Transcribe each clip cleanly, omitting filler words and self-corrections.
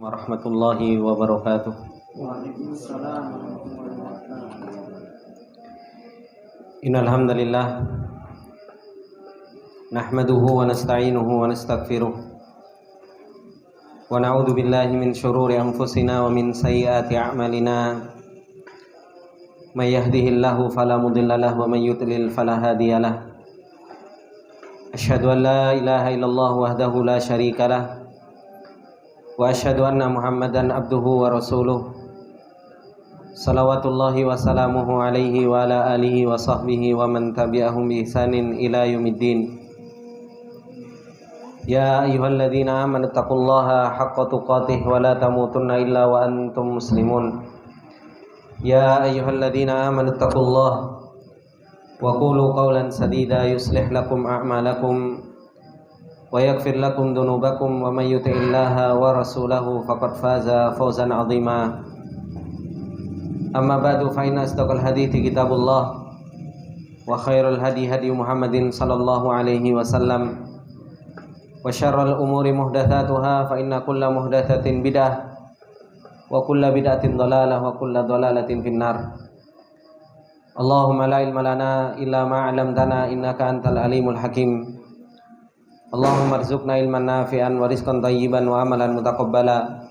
Warahmatullahi wabarakatuh. Waalaikumsalam warahmatullahi wabarakatuh. Innal hamdalillah nahmaduhu wa nasta'inuhu wa nastaghfiruh wa na'udzu billahi min shururi anfusina wa min sayyiati a'malina. May yahdihillahu fala mudilla lahu wa may yudlil fala hadiyalah. Asyhadu an la ilaha illallah wahdahu la syarikalah wa asyhadu anna Muhammadan abduhu wa rasuluh. Salawatullahi wa salamuhu alaihi wa ala alihi wa sahbihi wa man tabi'ahum bi ihsanin ila yaumiddin. Ya ayyuhalladzina amanu taqullaha haqqa tuqatih wa la tamutunna illa wa antum muslimun. Ya ayyuhalladzina amanu taqullaha wa qulu qawlan sadida yuslih lakum a'malakum wa yaghfir lakum dhunubakum wa may yuti'illaha wa rasulahu faqad faza fawzan 'azima. Amma ba'du fa inna asdaqal hadithi kitabullah wa khairul hadi hadi Muhammadin sallallahu alaihi wasallam wa syarrul umuri muhdatsatuha fa inna kulla muhdatsatin bidah wa kulla bid'atin dhalalah wa kulla dhalalatin finnar. Allahumma la ilma lana illa ma 'allamtana innaka antal alimul hakim. Allahumma arzuqna ilman nafi'an wa rizqan thayyiban wa amalan mutaqabbala.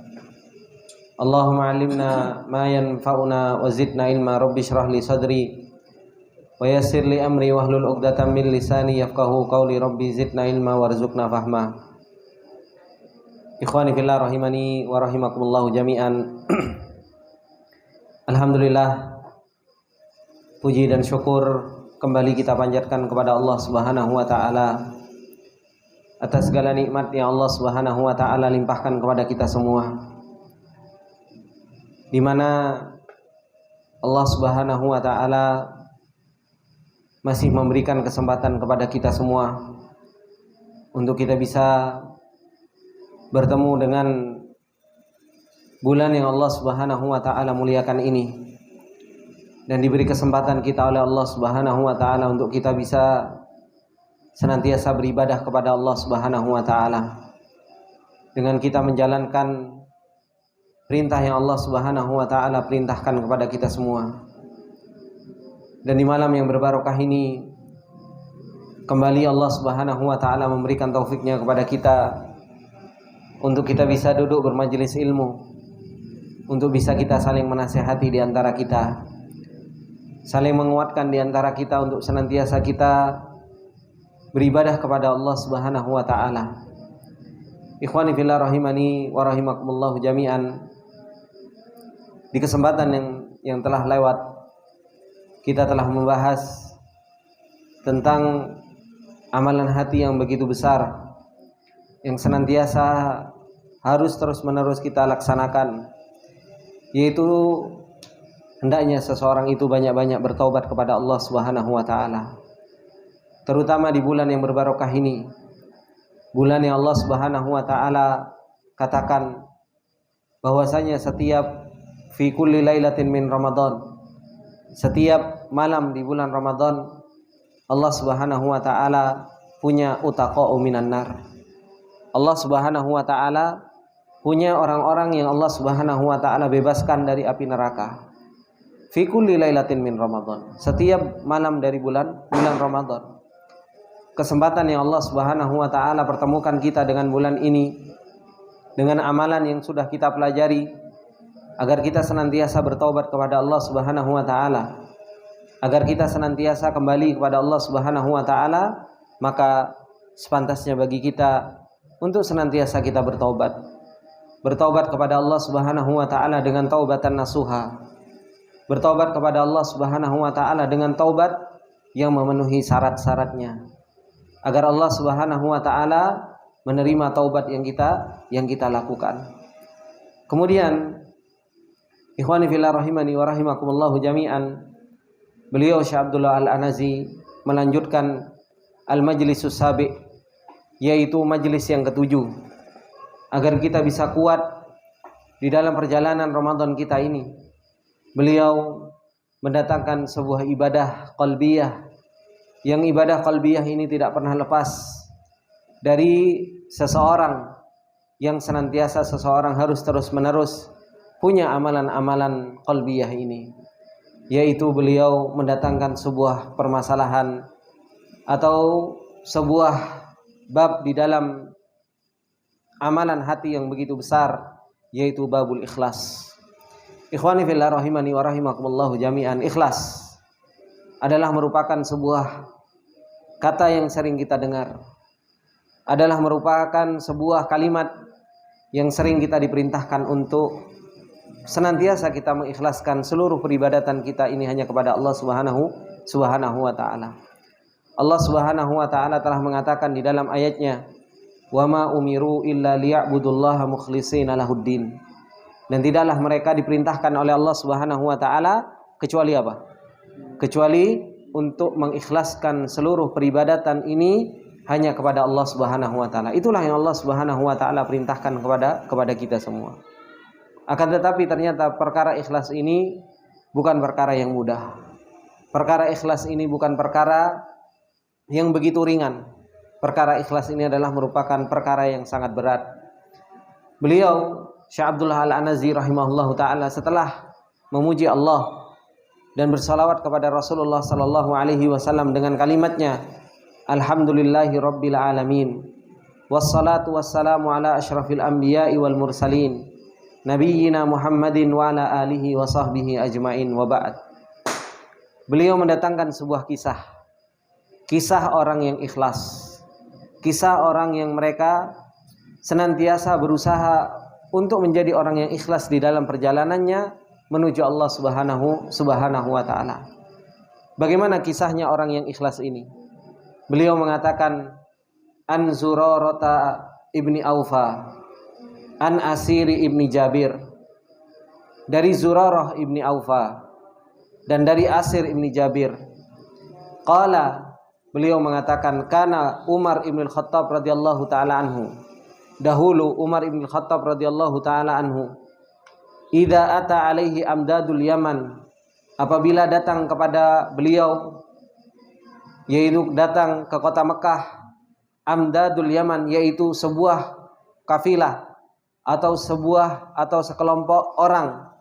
Allahumma 'allimna ma yanfa'una wa zidna ilma. Rabbi shrah li sadri wa yassir li amri wahlul 'uqdatam min lisani yafqahu qawli. Rabbi zidna ilma warzuqna fahma. Ikhwani fillah rahimani wa rahimakumullah jami'an. Alhamdulillah, puji dan syukur kembali kita panjatkan kepada Allah Subhanahu wa taala atas segala nikmat yang Allah Subhanahu wa taala limpahkan kepada kita semua, di mana Allah Subhanahu wa taala masih memberikan kesempatan kepada kita semua untuk kita bisa bertemu dengan bulan yang Allah Subhanahu wa taala muliakan ini, dan diberi kesempatan kita oleh Allah Subhanahu wa taala untuk kita bisa senantiasa beribadah kepada Allah Subhanahu wa taala dengan kita menjalankan perintah yang Allah Subhanahu wa taala perintahkan kepada kita semua. Dan di malam yang berbarokah ini kembali Allah Subhanahu wa taala memberikan taufiknya kepada kita untuk kita bisa duduk bermajelis ilmu, untuk bisa kita saling menasihati di antara kita, saling menguatkan di antara kita untuk senantiasa kita beribadah kepada Allah Subhanahu wa taala. Ikhwani fillah rahimani wa rahimakumullah jami'an. Di kesempatan yang telah lewat, kita telah membahas tentang amalan hati yang begitu besar yang senantiasa harus terus-menerus kita laksanakan, yaitu hendaknya seseorang itu banyak-banyak bertaubat kepada Allah Subhanahu wa taala. Terutama di bulan yang berbarokah ini, bulan yang Allah Subhanahu wa taala katakan bahwasanya setiap fi kulli lailatin min Ramadan, setiap malam di bulan Ramadan Allah Subhanahu wa taala punya utaqa'u minan nar. Allah Subhanahu wa taala punya orang-orang yang Allah Subhanahu wa taala bebaskan dari api neraka. Fi kulli lailatin min Ramadan, setiap malam dari bulan Ramadan. Kesempatan yang Allah Subhanahu wa taala pertemukan kita dengan bulan ini, dengan amalan yang sudah kita pelajari, agar kita senantiasa bertaubat kepada Allah Subhanahu wa taala, agar kita senantiasa kembali kepada Allah Subhanahu wa taala, maka sepantasnya bagi kita untuk senantiasa kita bertaubat. Bertaubat kepada Allah Subhanahu wa taala dengan taubatan nasuha. Bertaubat kepada Allah Subhanahu wa taala dengan taubat yang memenuhi syarat-syaratnya, agar Allah Subhanahu wa taala menerima taubat yang kita lakukan. Kemudian ikhwani fillah rahimani wa rahimakumullah jami'an, beliau Syekh Abdullah Al-Anazi melanjutkan al-majlisus sabi', yaitu majlis yang ketujuh, agar kita bisa kuat di dalam perjalanan Ramadan kita ini. Beliau mendatangkan sebuah ibadah qalbiyah, yang ibadah qalbiyah ini tidak pernah lepas dari seseorang yang senantiasa seseorang harus terus-menerus punya amalan-amalan qalbiyah ini, yaitu beliau mendatangkan sebuah permasalahan atau sebuah bab di dalam amalan hati yang begitu besar, yaitu babul ikhlas. Ikhwani fillah rahimani wa rahimakumullah jami'an, ikhlas adalah merupakan sebuah kata yang sering kita dengar, adalah merupakan sebuah kalimat yang sering kita diperintahkan untuk senantiasa kita mengikhlaskan seluruh peribadatan kita ini hanya kepada Allah Subhanahu wa taala. Allah Subhanahu wa taala telah mengatakan di dalam ayatnya, "Wa ma umiru illa liya'budullaha mukhlishina lahuddin." Dan tidaklah mereka diperintahkan oleh Allah Subhanahu wa taala kecuali apa? Kecuali untuk mengikhlaskan seluruh peribadatan ini hanya kepada Allah Subhanahu wa taala. Itulah yang Allah Subhanahu wa taala perintahkan kepada kita semua. Akan tetapi ternyata perkara ikhlas ini bukan perkara yang mudah. Perkara ikhlas ini bukan perkara yang begitu ringan. Perkara ikhlas ini adalah merupakan perkara yang sangat berat. Beliau Syekh Abdullah Al-Anazi rahimahullahu taala setelah memuji Allah dan bersalawat kepada Rasulullah sallallahu alaihi wasallam dengan kalimatnya, Alhamdulillahi rabbil alamin, wassalatu wassalamu ala asyrafil anbiya'i wal mursalin, nabiyyina Muhammadin wa ala alihi wa sahbihi ajmain, wa ba'd. Beliau mendatangkan sebuah kisah orang yang ikhlas, kisah orang yang mereka senantiasa berusaha untuk menjadi orang yang ikhlas di dalam perjalanannya menuju Allah Subhanahu wa taala. Bagaimana kisahnya orang yang ikhlas ini? Beliau mengatakan, an Zurarata ibni Aufa, an Asiri ibni Jabir, dari Zurarah ibni Aufa dan dari Asir ibni Jabir. Qala, beliau mengatakan, kana Umar ibn Khattab radhiyallahu taala anhu. Dahulu Umar ibn Khattab radhiyallahu taala anhu, idza ata alaihi amdadul Yaman, apabila datang kepada beliau, yaitu datang ke kota Mekah, amdadul Yaman, yaitu sebuah kafilah atau sekelompok orang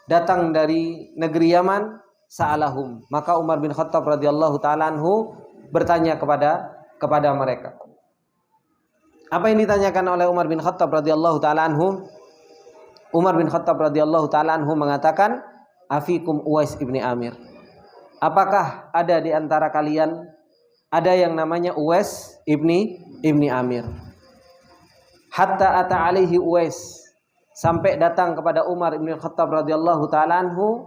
datang dari negeri Yaman, sa'alahum, maka Umar bin Khattab radhiyallahu taala anhu bertanya kepada mereka. Apa yang ditanyakan oleh Umar bin Khattab radhiyallahu taala anhu? Umar bin Khattab radhiyallahu taala anhu mengatakan, afikum Uwais ibni Amir. Apakah ada di antara kalian ada yang namanya Uwais ibni Amir? Hatta ata alaihi Uwais, sampai datang kepada Umar bin Khattab radhiyallahu taala anhu,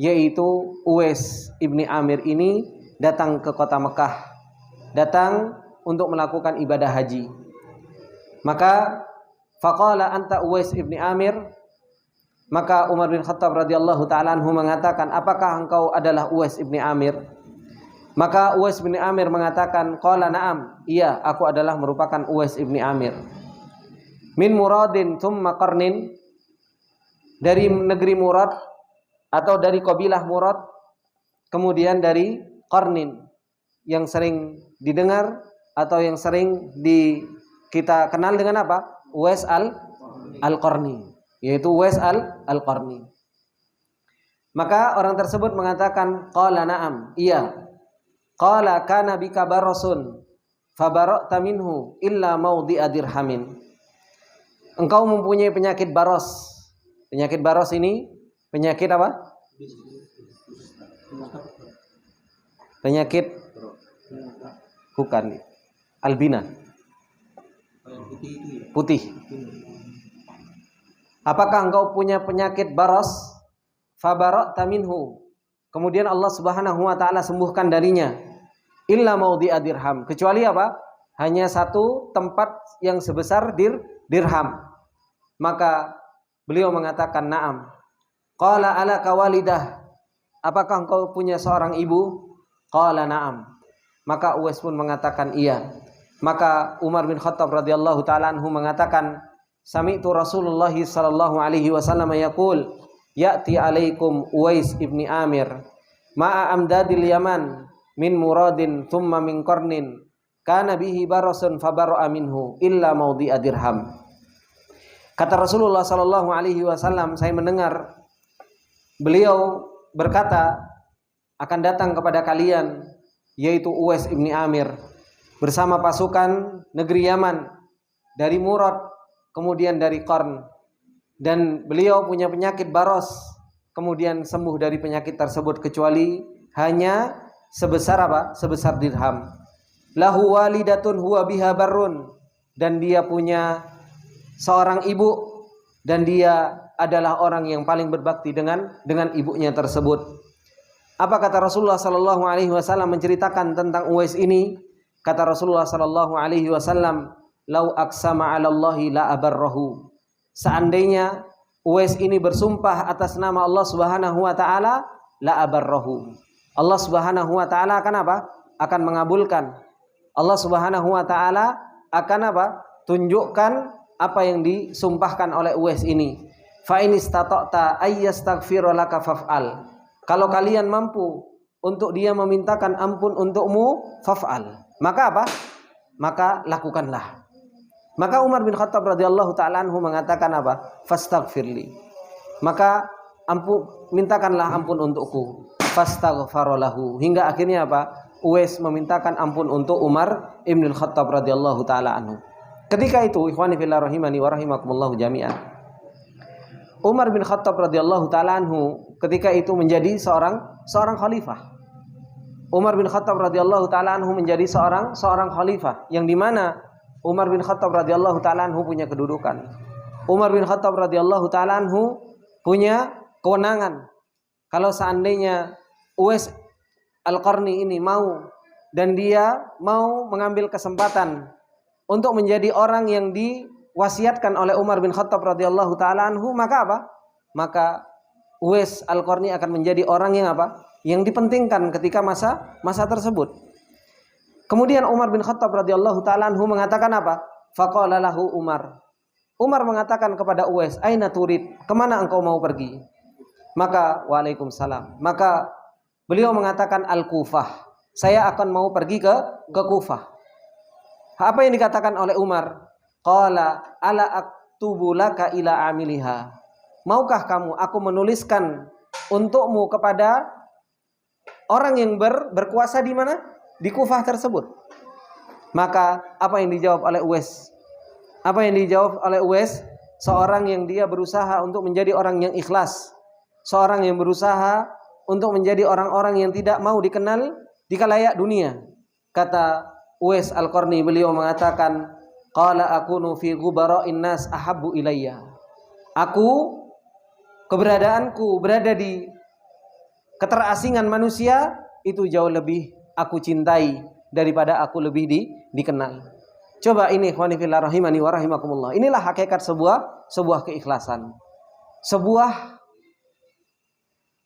yaitu Uwais ibni Amir ini datang ke kota Mekah, datang untuk melakukan ibadah haji. Maka faqala anta Uwais ibni Amir, maka Umar bin Khattab radhiyallahu taala anhu mengatakan, apakah engkau adalah Uwais ibni Amir? Maka Uwais bin Amir mengatakan, qala na'am, iya, aku adalah merupakan Uwais ibni Amir. Min Muradin thumma Qarnin, dari negeri Murad atau dari kabilah Murad, kemudian dari Qarnin, yang sering didengar atau yang sering kita kenal dengan apa? Uwais al-Qarni, yaitu Uwais al-Qarni. Maka orang tersebut mengatakan, qala na'am, iya. Qala kana bika barasun fabara'ta minhu illa mawdi'a dirhamin. Engkau mempunyai penyakit baros. Penyakit baros ini penyakit apa? Penyakit bukan albina. Putih. Apakah engkau punya penyakit baros? Fabara'ta minhu. Kemudian Allah Subhanahu wa taala sembuhkan darinya. Illa maudhi'a dirham, kecuali apa? Hanya satu tempat yang sebesar dirham. Maka beliau mengatakan, na'am. Qala alaka walidah, apakah engkau punya seorang ibu? Qala na'am. Maka Uwais pun mengatakan iya. Maka Umar bin Khattab radhiyallahu taala anhu mengatakan, sami'tu Rasulullah sallallahu alaihi wasallam yaqul, ya'ti alaikum Uwais ibni Amir ma'a amdadil Yaman min Muradin thumma min Qarnin kana bihi barasun fabara'a minhu illa mawdi'a dirham. Kata Rasulullah sallallahu alaihi wasallam, saya mendengar beliau berkata, akan datang kepada kalian yaitu Uwais ibni Amir bersama pasukan negeri Yaman dari Murad, kemudian dari Qarn, dan beliau punya penyakit baros, kemudian sembuh dari penyakit tersebut kecuali hanya sebesar apa? Sebesar dirham. Lahu walidatun huwa biha barrun, dan dia punya seorang ibu dan dia adalah orang yang paling berbakti dengan ibunya tersebut. Apa kata Rasulullah sallallahu alaihi wasallam menceritakan tentang Uwais ini? Kata Rasulullah sallallahu alaihi wasallam, "Lau aqsama 'ala Allahi la abarrahu." Seandainya Uwais ini bersumpah atas nama Allah Subhanahu wa taala, la abarrahu. Allah Subhanahu wa taala akan apa? Akan mengabulkan. Allah Subhanahu wa taala akan apa? Tunjukkan apa yang disumpahkan oleh Uwais ini. Fa in istata'ta ayyastaghfira laka faf'al. Kalau kalian mampu untuk dia memintakan ampun untukmu, faf'al. Maka apa? Maka lakukanlah. Maka Umar bin Khattab radhiyallahu taala anhu mengatakan apa? Fastaghfirli. Maka mintakanlah ampun untukku. Fastaghfara lahu. Hingga akhirnya apa? Uwais memintakan ampun untuk Umar ibn Khattab radhiyallahu taala anhu. Ketika itu, ikhwani fillah rahimani wa rahimakumullah jami'an, Umar bin Khattab radhiyallahu taala anhu ketika itu menjadi seorang khalifah. Umar bin Khattab radhiyallahu taala anhu menjadi seorang khalifah, yang dimana Umar bin Khattab radhiyallahu taala anhu punya kedudukan. Umar bin Khattab radhiyallahu taala anhu punya kewenangan. Kalau seandainya Uwais Al-Qarni ini mau dan dia mau mengambil kesempatan untuk menjadi orang yang diwasiatkan oleh Umar bin Khattab radhiyallahu taala anhu, maka apa? Maka Uwais Al-Qarni akan menjadi orang yang apa? Yang dipentingkan ketika masa tersebut. Kemudian Umar bin Khattab radhiyallahu taala anhu mengatakan apa? Faqala lahu Umar. Umar mengatakan kepada Uwais, "Aina turid? Kemana engkau mau pergi?" Maka Waalaikumsalam. Maka beliau mengatakan Al-Kufah. Saya akan mau pergi ke Kufah. Apa yang dikatakan oleh Umar? Qala ala aktubu laka ila amiliha. Maukah kamu aku menuliskan untukmu kepada orang yang berkuasa di mana? Di Kufah tersebut. Maka apa yang dijawab oleh Uwais? Apa yang dijawab oleh Uwais? Seorang yang dia berusaha untuk menjadi orang yang ikhlas. Seorang yang berusaha untuk menjadi orang-orang yang tidak mau dikenal di khalayak dunia. Kata Uwais Al-Qarni, beliau mengatakan, qala akunu fi ghubara'in nas ahabbu ilayya. Keberadaanku berada di keterasingan manusia itu jauh lebih aku cintai daripada aku lebih dikenal. Coba ini ikhwani fillah rahimani wa rahimakumullah. Inilah hakikat sebuah keikhlasan. Sebuah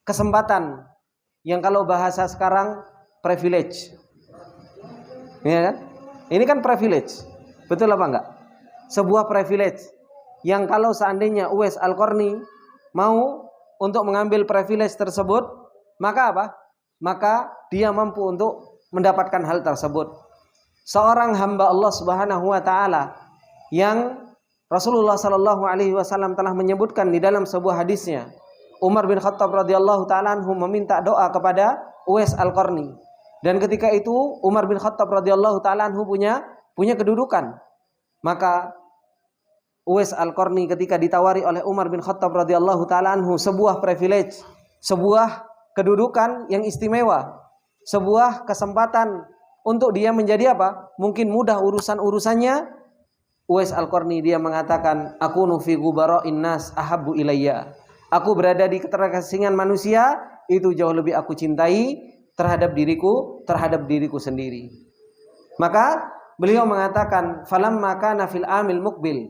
kesempatan yang kalau bahasa sekarang privilege. Ya kan? Ini kan privilege. Betul apa enggak? Sebuah privilege yang kalau seandainya Uwais Al-Qarni mau untuk mengambil privilege tersebut, maka apa? Maka dia mampu untuk mendapatkan hal tersebut. Seorang hamba Allah Subhanahu wa taala yang Rasulullah sallallahu alaihi wasallam telah menyebutkan di dalam sebuah hadisnya, Umar bin Khattab radhiyallahu taala anhu meminta doa kepada Uwais Al-Qarni. Dan ketika itu Umar bin Khattab radhiyallahu taala anhu punya kedudukan. Maka Uwais Al-Qarni ketika ditawari oleh Umar bin Khattab radhiyallahu taala anhu sebuah privilege, sebuah kedudukan yang istimewa, sebuah kesempatan untuk dia menjadi apa? Mungkin mudah urusannya. Uwais Al-Qarni dia mengatakan, "Akunu fi ghubara'in nas ahabbu ilayya." Aku berada di keterasingan manusia itu jauh lebih aku cintai terhadap diriku sendiri. Maka beliau mengatakan, "Falamma kana fil amil muqbil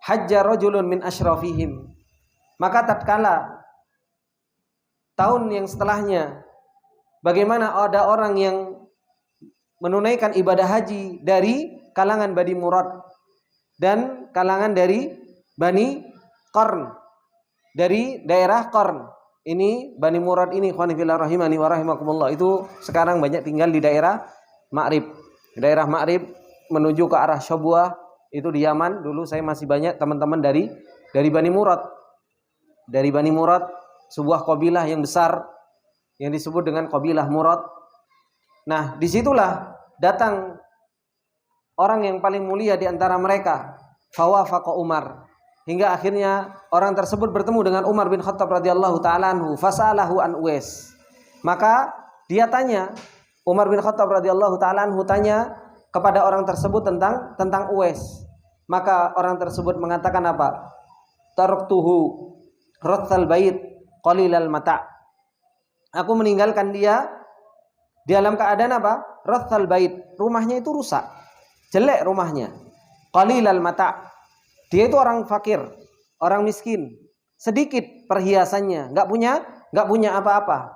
hajja rajulun min asyrafihim." Maka tatkala tahun yang setelahnya, bagaimana ada orang yang menunaikan ibadah haji dari kalangan Bani Murad dan kalangan dari Bani Qarn, dari daerah Qarn. Ini Bani Murad ini ikhwani fillah rahimani wa rahimakumullah, itu sekarang banyak tinggal di daerah Ma'rib. Daerah Ma'rib menuju ke arah Syabwah, Itu di Yaman dulu saya masih banyak teman-teman dari Bani Murad. Dari Bani Murad, sebuah kabilah yang besar yang disebut dengan kabilah Murad. Nah, disitulah datang orang yang paling mulia di antara mereka, fawafaqa Umar. Hingga akhirnya orang tersebut bertemu dengan Umar bin Khattab radhiyallahu taala anhu, fasalahu an Uwais. Maka dia tanya, Umar bin Khattab radhiyallahu taala anhu tanya kepada orang tersebut tentang Uwais. Maka orang tersebut mengatakan apa? Taraktuhu rathal bait qalilal mata'. Aku meninggalkan dia di dalam keadaan apa? Rathal bait. Rumahnya itu rusak. Jelek rumahnya. Qalilal mata'. Dia itu orang fakir, orang miskin. Sedikit perhiasannya, enggak punya apa-apa.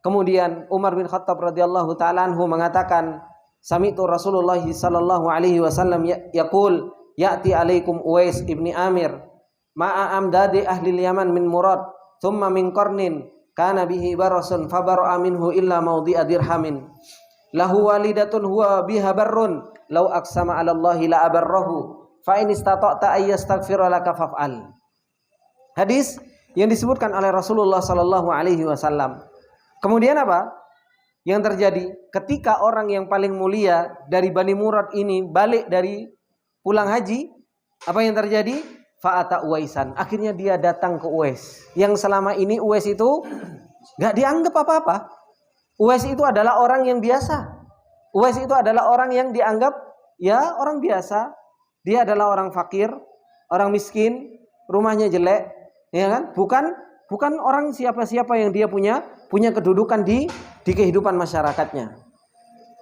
Kemudian Umar bin Khattab radhiyallahu taala anhu mengatakan, sami'tu Rasulullah sallallahu alaihi wasallam yaqul ya'ti alaikum Uwais ibni Amir ma'a amdadi ahli Yaman min Murad thumma min qarnin kana bihi barasun fabara'a minhu illa mawdi'a dirhamin lahu walidatun huwa biha barrun law aqsama 'ala Allahi la abarrahu fa in istata'ta ay yastaghfira laka faf'al. Hadis yang disebutkan oleh Rasulullah sallallahu alaihi wasallam. Kemudian apa yang terjadi ketika orang yang paling mulia dari Bani Murad ini balik dari pulang haji? Apa yang terjadi? Fa'ata Uwaisan. Akhirnya dia datang ke Uwais. Yang selama ini Uwais itu gak dianggap apa-apa. Uwais itu adalah orang yang biasa. Uwais itu adalah orang yang dianggap ya orang biasa. Dia adalah orang fakir, orang miskin, rumahnya jelek, ya kan? Bukan orang siapa-siapa yang dia punya kedudukan di kehidupan masyarakatnya.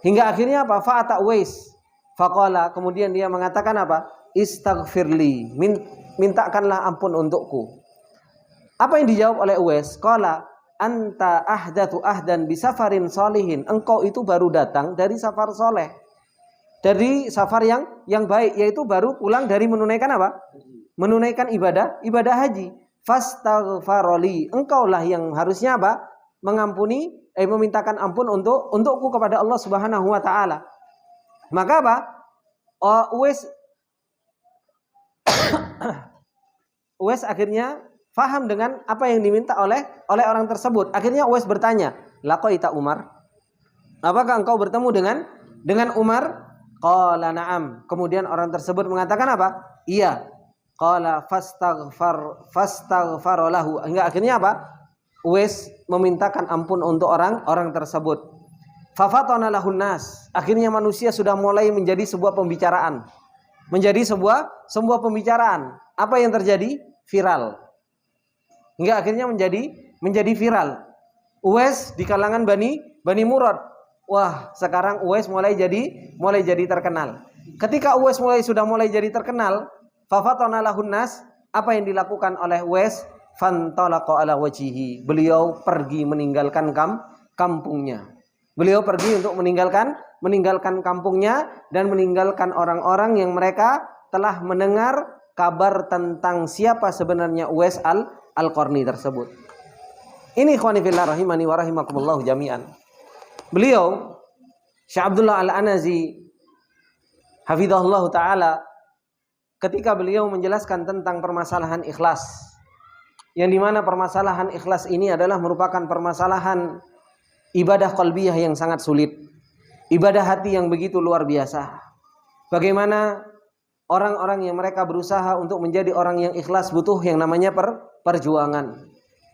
Hingga akhirnya apa? Fa'ata Uwais. Faqala, kemudian dia mengatakan apa? Istaghfirli, mintakanlah ampun untukku. Apa yang dijawab oleh Uwais? Qala anta ahdatsu ahdan bi safarin sholihin. Engkau itu baru datang dari safar soleh. Dari safar yang baik, yaitu baru pulang dari menunaikan apa? Menunaikan ibadah haji. Fastaghfaroli. Engkaulah yang harusnya apa? Mengampuni, memintakan ampun untukku kepada Allah Subhanahu wa taala. Maka apa? Uwais akhirnya faham dengan apa yang diminta oleh orang tersebut. Akhirnya Uwais bertanya, laqaita Umar? Apakah engkau bertemu dengan Umar? Qala na'am. Kemudian orang tersebut mengatakan apa? Iya. Qala fastaghfar lahu. Hingga akhirnya apa? Uwais memintakan ampun untuk orang tersebut. Fafatana lahun nas. Akhirnya manusia sudah mulai menjadi sebuah pembicaraan. Menjadi sebuah pembicaraan. Apa yang terjadi? Viral. Hingga akhirnya menjadi viral. Uwais di kalangan Bani Murad. Wah, sekarang Uwais mulai jadi terkenal. Ketika Uwais sudah mulai jadi terkenal, fafatana lahun nas, apa yang dilakukan oleh Uwais? Fantalaqa ala wajhihi. Beliau pergi meninggalkan kampungnya. Beliau pergi untuk meninggalkan kampungnya dan meninggalkan orang-orang yang mereka telah mendengar kabar tentang siapa sebenarnya Uwais al-Qarni tersebut. Ini ikhwani fillah rahimani wa rahimakumullah jami'an. Beliau Syekh Abdullah Al-Anazi hafizahullah taala ketika beliau menjelaskan tentang permasalahan ikhlas, yang dimana permasalahan ikhlas ini adalah merupakan permasalahan ibadah qalbiyah yang sangat sulit, ibadah hati yang begitu luar biasa. Bagaimana orang-orang yang mereka berusaha untuk menjadi orang yang ikhlas butuh yang namanya perjuangan,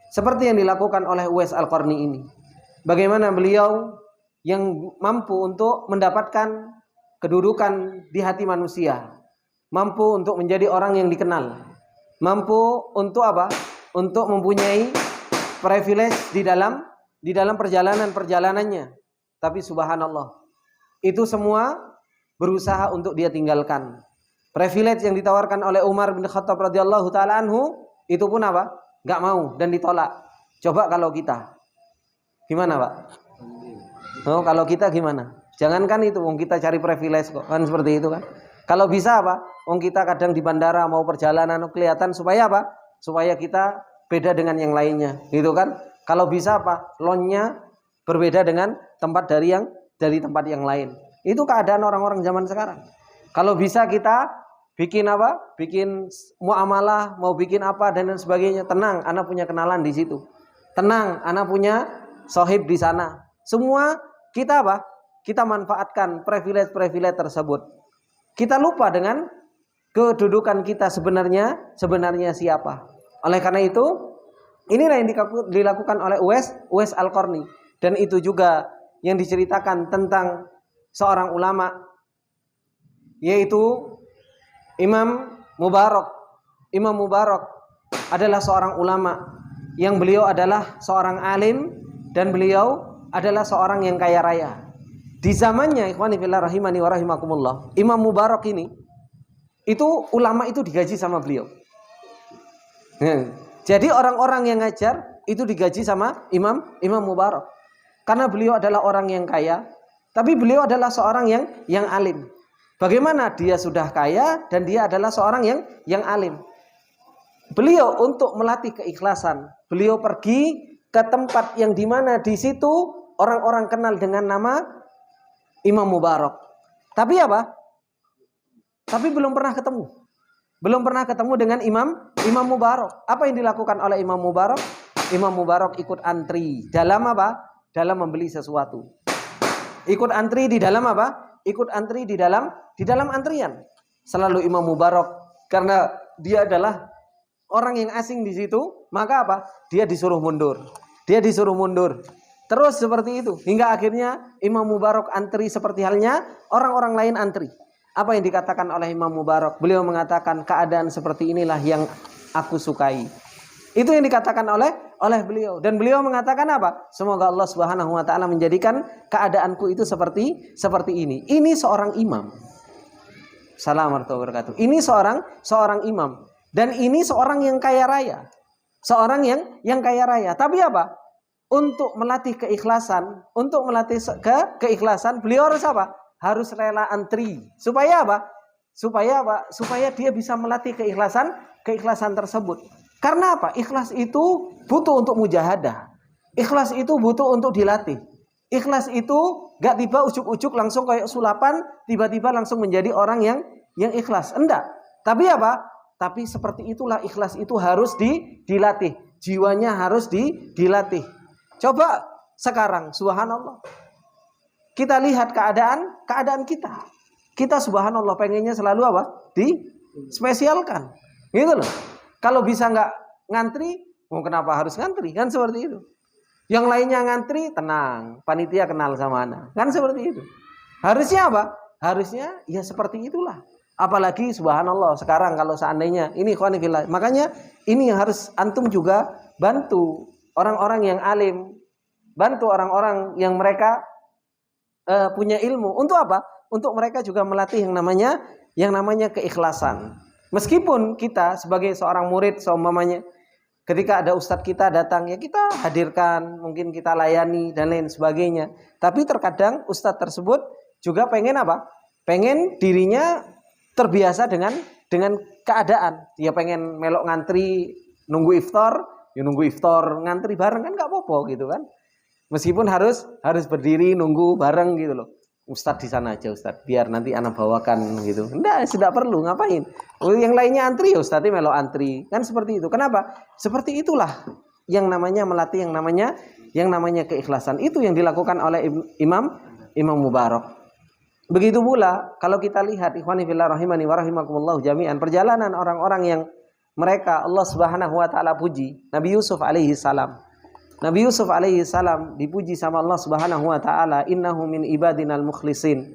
seperti yang dilakukan oleh Uwais al-Qarni ini. Bagaimana beliau yang mampu untuk mendapatkan kedudukan di hati manusia, mampu untuk menjadi orang yang dikenal, mampu untuk apa? Untuk mempunyai privilege di dalam perjalanannya. Tapi subhanallah, itu semua berusaha untuk dia tinggalkan. Privilege yang ditawarkan oleh Umar bin Khattab radhiyallahu taala anhu itu pun apa? Enggak mau dan ditolak. Coba kalau kita gimana, Pak? Oh, kalau kita gimana? Jangankan itu, wong kita cari privilege kok, kan seperti itu kan. Kalau bisa apa? Wong kita kadang di bandara mau perjalanan kelihatan supaya apa? Supaya kita beda dengan yang lainnya, gitu kan? Kalau bisa apa? Loannya berbeda dengan tempat dari tempat yang lain. Itu keadaan orang-orang zaman sekarang. Kalau bisa kita bikin apa? Bikin muamalah, mau bikin apa dan lain sebagainya. Tenang, ana punya kenalan di situ. Tenang, ana punya sohib di sana. Semua kita apa? Kita manfaatkan privilege-privilege tersebut. Kita lupa dengan kedudukan kita sebenarnya siapa. Oleh karena itu, inilah yang dilakukan oleh Uwais Al-Qarni. Dan itu juga yang diceritakan tentang seorang ulama, yaitu Imam Mubarak. Imam Mubarak adalah seorang ulama yang beliau adalah seorang alim dan beliau adalah seorang yang kaya raya. Di zamannya, ikhwani fillah rahimani wa rahimakumullah, Imam Mubarak ini, itu ulama itu digaji sama beliau. Jadi orang-orang yang ngajar itu digaji sama Imam Mubarak. Karena beliau adalah orang yang kaya, tapi beliau adalah seorang yang alim. Bagaimana dia sudah kaya dan dia adalah seorang yang alim. Beliau untuk melatih keikhlasan, beliau pergi ke tempat yang dimana di situ orang-orang kenal dengan nama Imam Mubarak. Tapi apa? Tapi belum pernah ketemu. Belum pernah ketemu dengan Imam Mubarak. Apa yang dilakukan oleh Imam Mubarak? Imam Mubarak ikut antri. Dalam apa? Dalam membeli sesuatu. Ikut antri di dalam apa? Ikut antri di dalam antrian. Selalu Imam Mubarak, karena dia adalah orang yang asing di situ, maka apa? Dia disuruh mundur. Dia disuruh mundur. Terus seperti itu hingga akhirnya Imam Mubarak antri seperti halnya orang-orang lain antri. Apa yang dikatakan oleh Imam Mubarak? Beliau mengatakan keadaan seperti inilah yang aku sukai. Itu yang dikatakan oleh beliau, dan beliau mengatakan apa? Semoga Allah Subhanahu wa taala menjadikan keadaanku itu seperti ini. Ini seorang imam. Assalamualaikum warahmatullahi wabarakatuh. Ini seorang imam, dan ini seorang yang kaya raya. Seorang yang kaya raya. Tapi apa? Untuk melatih keikhlasan, keikhlasan, beliau harus apa? Harus rela antri. Supaya apa? Supaya dia bisa melatih keikhlasan tersebut. Karena apa? Ikhlas itu butuh untuk mujahadah. Ikhlas itu butuh untuk dilatih. Ikhlas itu gak tiba ujuk-ujuk langsung kayak sulapan, tiba-tiba langsung menjadi orang yang ikhlas. Enggak. Tapi apa? Tapi seperti itulah ikhlas itu harus dilatih. Jiwanya harus dilatih. Coba sekarang, subhanallah, kita lihat keadaan kita. Kita subhanallah pengennya selalu apa? Dispesialkan. Gitu loh. Kalau bisa nggak ngantri, mau kenapa harus ngantri? Kan seperti itu. Yang lainnya ngantri, tenang. Panitia kenal sama anak. Kan seperti itu. Harusnya apa? Harusnya ya seperti itulah. Apalagi subhanallah sekarang kalau seandainya ini ikhwani fillah. Makanya ini yang harus antum juga bantu orang-orang yang alim, bantu orang-orang yang mereka punya ilmu. Untuk apa? Untuk mereka juga melatih yang namanya keikhlasan. Meskipun kita sebagai seorang murid seumpamanya, ketika ada ustadz kita datang, ya kita hadirkan, mungkin kita layani dan lain sebagainya. Tapi terkadang ustadz tersebut juga pengen apa? Pengen dirinya terbiasa dengan keadaan. Dia pengen melok ngantri, nunggu iftar, ya nunggu iftar, ngantri bareng kan nggak apa-apa gitu kan. Meskipun harus berdiri nunggu bareng gitu loh. Ustadz di sana aja Ustadz, biar nanti anak bawakan gitu. Enggak, tidak perlu, ngapain? Yang lainnya antri ya Ustadz melo antri. Kan seperti itu. Kenapa? Seperti itulah yang namanya melatih yang namanya keikhlasan. Itu yang dilakukan oleh Imam Mubarak. Begitu pula kalau kita lihat ikhwani fillah rahimani wa rahimakumullah jami'an, perjalanan orang-orang yang mereka Allah Subhanahu wa taala puji, Nabi Yusuf alaihi salam. Nabi Yusuf alaihi salam dipuji sama Allah Subhanahu wa taala, innahu min ibadinal mukhlisin.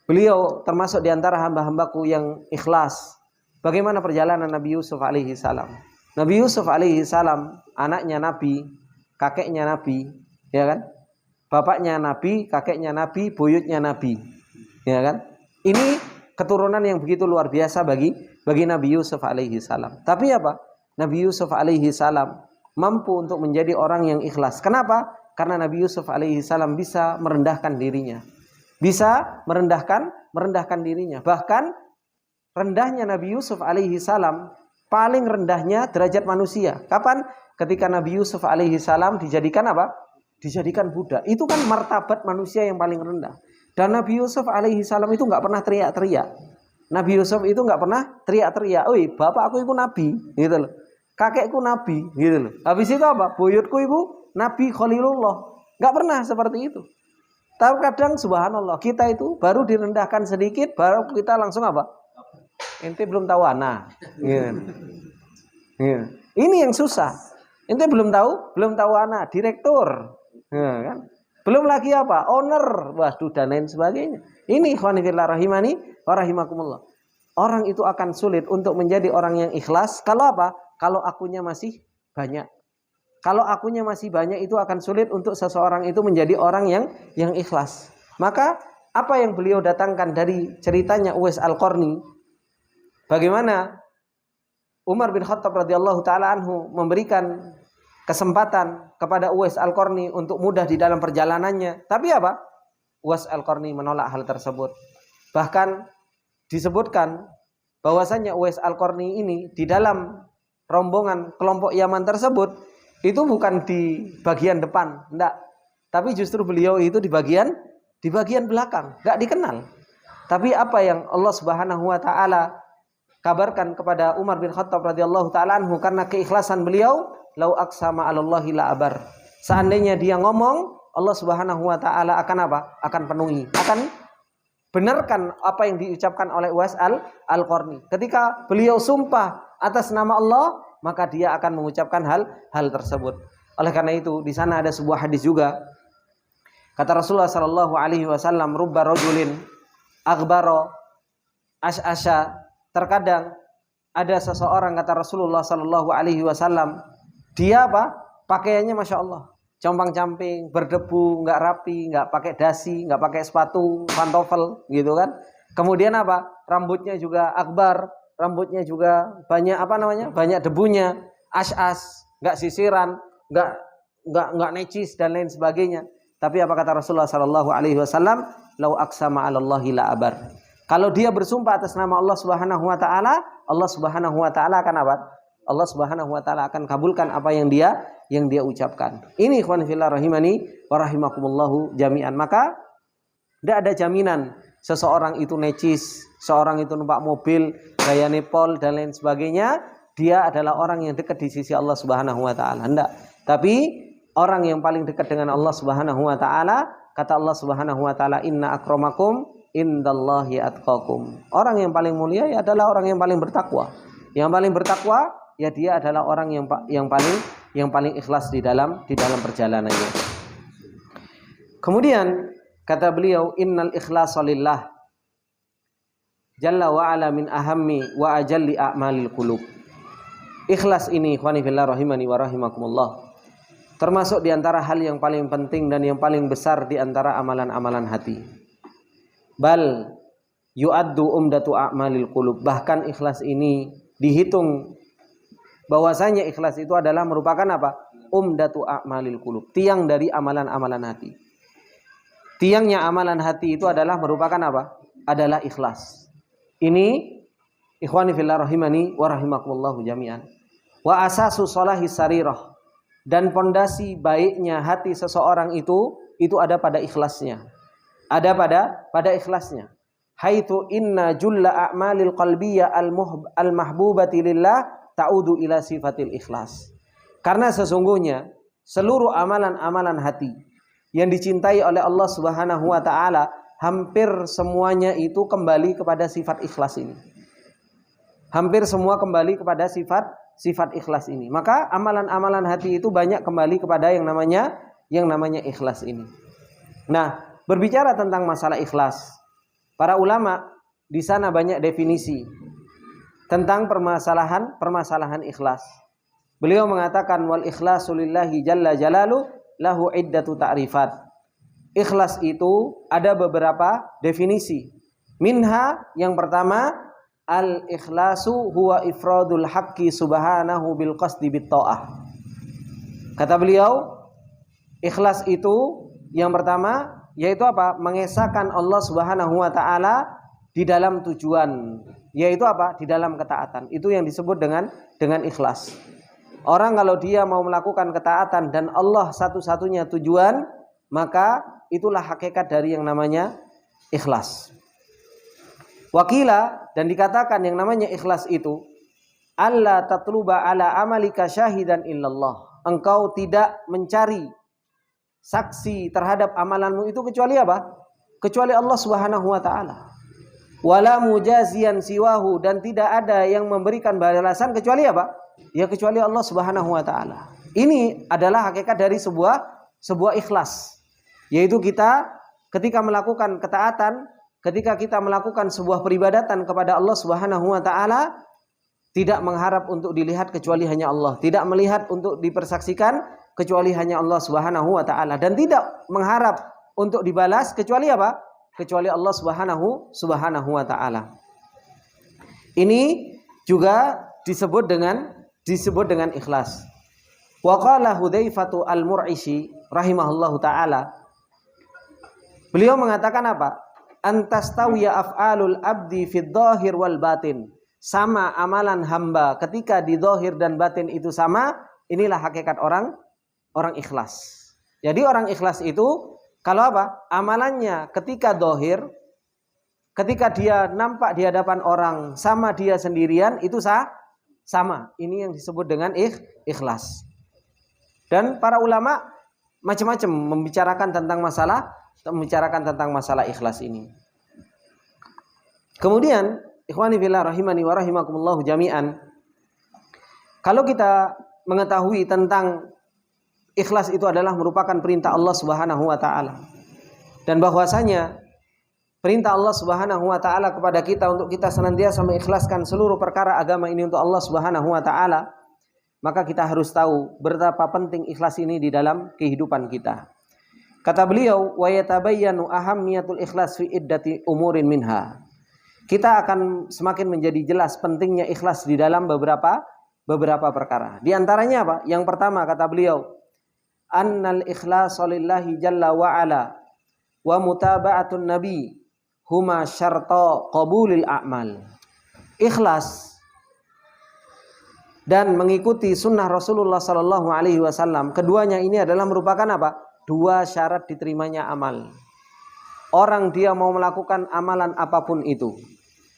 Beliau termasuk di antara hamba-hambaku yang ikhlas. Bagaimana perjalanan Nabi Yusuf alaihi salam? Nabi Yusuf alaihi salam anaknya Nabi, kakeknya Nabi, ya kan? Bapaknya Nabi, kakeknya Nabi, buyutnya Nabi. Ya kan? Ini keturunan yang begitu luar biasa bagi Nabi Yusuf alaihi salam. Tapi apa? Nabi Yusuf alaihi salam mampu untuk menjadi orang yang ikhlas. Kenapa? Karena Nabi Yusuf alaihi salam bisa merendahkan dirinya. Bisa merendahkan dirinya. Bahkan rendahnya Nabi Yusuf alaihi salam paling rendahnya derajat manusia. Kapan? Ketika Nabi Yusuf alaihi salam dijadikan apa? Dijadikan budak. Itu kan martabat manusia yang paling rendah. Dan Nabi Yusuf alaihi salam itu nggak pernah teriak-teriak. Nabi Yusuf itu nggak pernah teriak-teriak, "Oi, bapak aku itu nabi," gitu loh. Kakekku nabi, gitu loh. Habis itu apa? Buyutku itu nabi Khalilullah. Nggak pernah seperti itu. Tapi kadang subhanallah, kita itu baru direndahkan sedikit, baru kita langsung apa? Ente belum tahu ana. Gitu. Gitu. Ini yang susah. Ente belum tahu ana, direktur. Ya, kan? Belum lagi apa? Owner, waduh dan lain sebagainya. Ini ikhwan fillah rahimani wa rahimakumullah. Orang itu akan sulit untuk menjadi orang yang ikhlas kalau apa? Kalau akunya masih banyak. Kalau akunya masih banyak itu akan sulit untuk seseorang itu menjadi orang yang ikhlas. Maka apa yang beliau datangkan dari ceritanya Uwais Al-Qarni, bagaimana Umar bin Khattab radhiyallahu taala anhu memberikan kesempatan kepada Uwais Al-Qarni untuk mudah di dalam perjalanannya. Tapi apa? Uwais Al-Qarni menolak hal tersebut. Bahkan disebutkan bahwasanya Uwais Al-Qarni ini di dalam rombongan kelompok Yaman tersebut itu bukan di bagian depan, enggak. Tapi justru beliau itu di bagian belakang, enggak dikenal. Tapi apa yang Allah Subhanahu wa taala kabarkan kepada Umar bin Khattab radhiyallahu taala anhu karena keikhlasan beliau, lau aqsama 'alallahi la abar. Seandainya dia ngomong, Allah Subhanahu wa taala akan apa? Akan penuhi, akan benarkan apa yang diucapkan oleh Uwais Al-Qarni. Ketika beliau sumpah atas nama Allah, maka dia akan mengucapkan hal tersebut. Oleh karena itu, di sana ada sebuah hadis juga. Kata Rasulullah sallallahu alaihi wasallam, "Rubba rajulin aghbara as'asha." Terkadang ada seseorang, kata Rasulullah sallallahu alaihi wasallam, dia apa? Pakaiannya Masya Allah, compang-camping, berdebu, nggak rapi, nggak pakai dasi, nggak pakai sepatu, pantofel, gitu kan. Kemudian apa? Rambutnya juga akbar, rambutnya juga banyak banyak debunya, as-as, nggak sisiran, nggak necis dan lain sebagainya. Tapi apa kata Rasulullah sallallahu alaihi wasallam? Lau aqsama 'alallahi la abar. Kalau dia bersumpah atas nama Allah Subhanahu wa taala, Allah Subhanahu wa taala akan apa? Allah Subhanahu wa taala akan kabulkan apa yang dia ucapkan. Ini ikhwan fillah rahimani wa rahimakumullahu jami'an. Maka tidak ada jaminan seseorang itu necis, seorang itu numpak mobil, gaya nepal dan lain sebagainya, dia adalah orang yang dekat di sisi Allah Subhanahu wa taala. Enggak. Tapi orang yang paling dekat dengan Allah Subhanahu wa taala, kata Allah Subhanahu wa taala, "Inna akramakum indallahi atqakum." Orang yang paling mulia ya adalah orang yang paling bertakwa. Yang paling bertakwa ya dia adalah orang yang paling ikhlas di dalam perjalanannya. Kemudian kata beliau, "Innal ikhlasa lillah jalla wa ala min ahammi wa ajalli a'malil qulub." Ikhlas ini ikhwani fillah rahimani wa rahimakumullah, termasuk di antara hal yang paling penting dan yang paling besar di antara amalan-amalan hati. Bal yu'addu umdatu a'malil qulub. Bahkan ikhlas ini dihitung bahwasanya ikhlas itu adalah merupakan apa? Umdatu a'malil qulub, tiang dari amalan-amalan hati. Tiangnya amalan hati itu adalah merupakan apa? Adalah ikhlas. Ini ikhwani fillah rahimani wa rahimakumullahu jami'an. Wa asasu sholahi sarirah, dan pondasi baiknya hati seseorang itu ada pada ikhlasnya. Ada pada ikhlasnya. Haitsu inna julla a'malil qalbiyya al-mahbubati lillah ta'udu ila sifatil ikhlas. Karena sesungguhnya seluruh amalan-amalan hati yang dicintai oleh Allah Subhanahu wa taala hampir semuanya itu kembali kepada sifat ikhlas ini. Hampir semua kembali kepada sifat ikhlas ini. Maka amalan-amalan hati itu banyak kembali kepada yang namanya ikhlas ini. Nah, berbicara tentang masalah ikhlas, para ulama di sana banyak definisi tentang permasalahan ikhlas. Beliau mengatakan wal ikhlasu lillahi jalla jalalu lahu iddatu ta'rifat. Ikhlas itu ada beberapa definisi. Minha, yang pertama, al ikhlasu huwa ifradul haqqi subhanahu bil qasdi bit ta'ah. Kata beliau, ikhlas itu yang pertama yaitu apa? Mengesahkan Allah Subhanahu wa taala di dalam tujuan, yaitu apa? Di dalam ketaatan. Itu yang disebut dengan ikhlas. Orang kalau dia mau melakukan ketaatan dan Allah satu-satunya tujuan, maka itulah hakikat dari yang namanya ikhlas. Wakila, dan dikatakan yang namanya ikhlas itu alla tatluba ala amalika syahidan illallah. Engkau tidak mencari saksi terhadap amalanmu itu kecuali apa? Kecuali Allah Subhanahu wa taala. Wala mujazian siwahu, dan tidak ada yang memberikan balasan kecuali apa? Ya kecuali Allah Subhanahu wa taala. Ini adalah hakikat dari sebuah ikhlas. Yaitu kita ketika melakukan ketaatan, ketika kita melakukan sebuah peribadatan kepada Allah Subhanahu wa taala, tidak mengharap untuk dilihat kecuali hanya Allah, tidak melihat untuk dipersaksikan kecuali hanya Allah Subhanahu wa taala, dan tidak mengharap untuk dibalas kecuali apa? Kecuali Allah Subhanahu wa taala. Ini juga disebut dengan ikhlas. Wa qala Hudzaifatu al-Mur'isi rahimahullahu taala. Beliau mengatakan apa? Antastawiya af'alul abdi fid dhahir wal batin. Sama amalan hamba ketika di zahir dan batin itu sama. Inilah hakikat orang ikhlas. Jadi orang ikhlas itu kalau apa? Amalannya ketika zahir, ketika dia nampak di hadapan orang sama dia sendirian itu sama. Ini yang disebut dengan ikhlas. Dan para ulama macam-macam membicarakan tentang masalah ikhlas ini. Kemudian ikhwani fillah rahimani wa rahimakumullah jami'an, kalau kita mengetahui tentang ikhlas itu adalah merupakan perintah Allah Subhanahu wa taala, dan bahwasanya perintah Allah Subhanahu wa taala kepada kita untuk kita senantiasa mengikhlaskan seluruh perkara agama ini untuk Allah Subhanahu wa taala, maka kita harus tahu betapa penting ikhlas ini di dalam kehidupan kita. Kata beliau, wa yatabayyanu ahammiyatul ikhlas fi iddati umurin minha. Kita akan semakin menjadi jelas pentingnya ikhlas di dalam beberapa perkara. Di antaranya apa? Yang pertama kata beliau, annal ikhlasu lillahi jalla wa ala wa mutaba'atun nabi huma syarta qabulil a'mal. Ikhlas dan mengikuti sunnah Rasulullah sallallahu alaihi wasallam, keduanya ini adalah merupakan apa? Dua syarat diterimanya amal. Orang dia mau melakukan amalan apapun itu,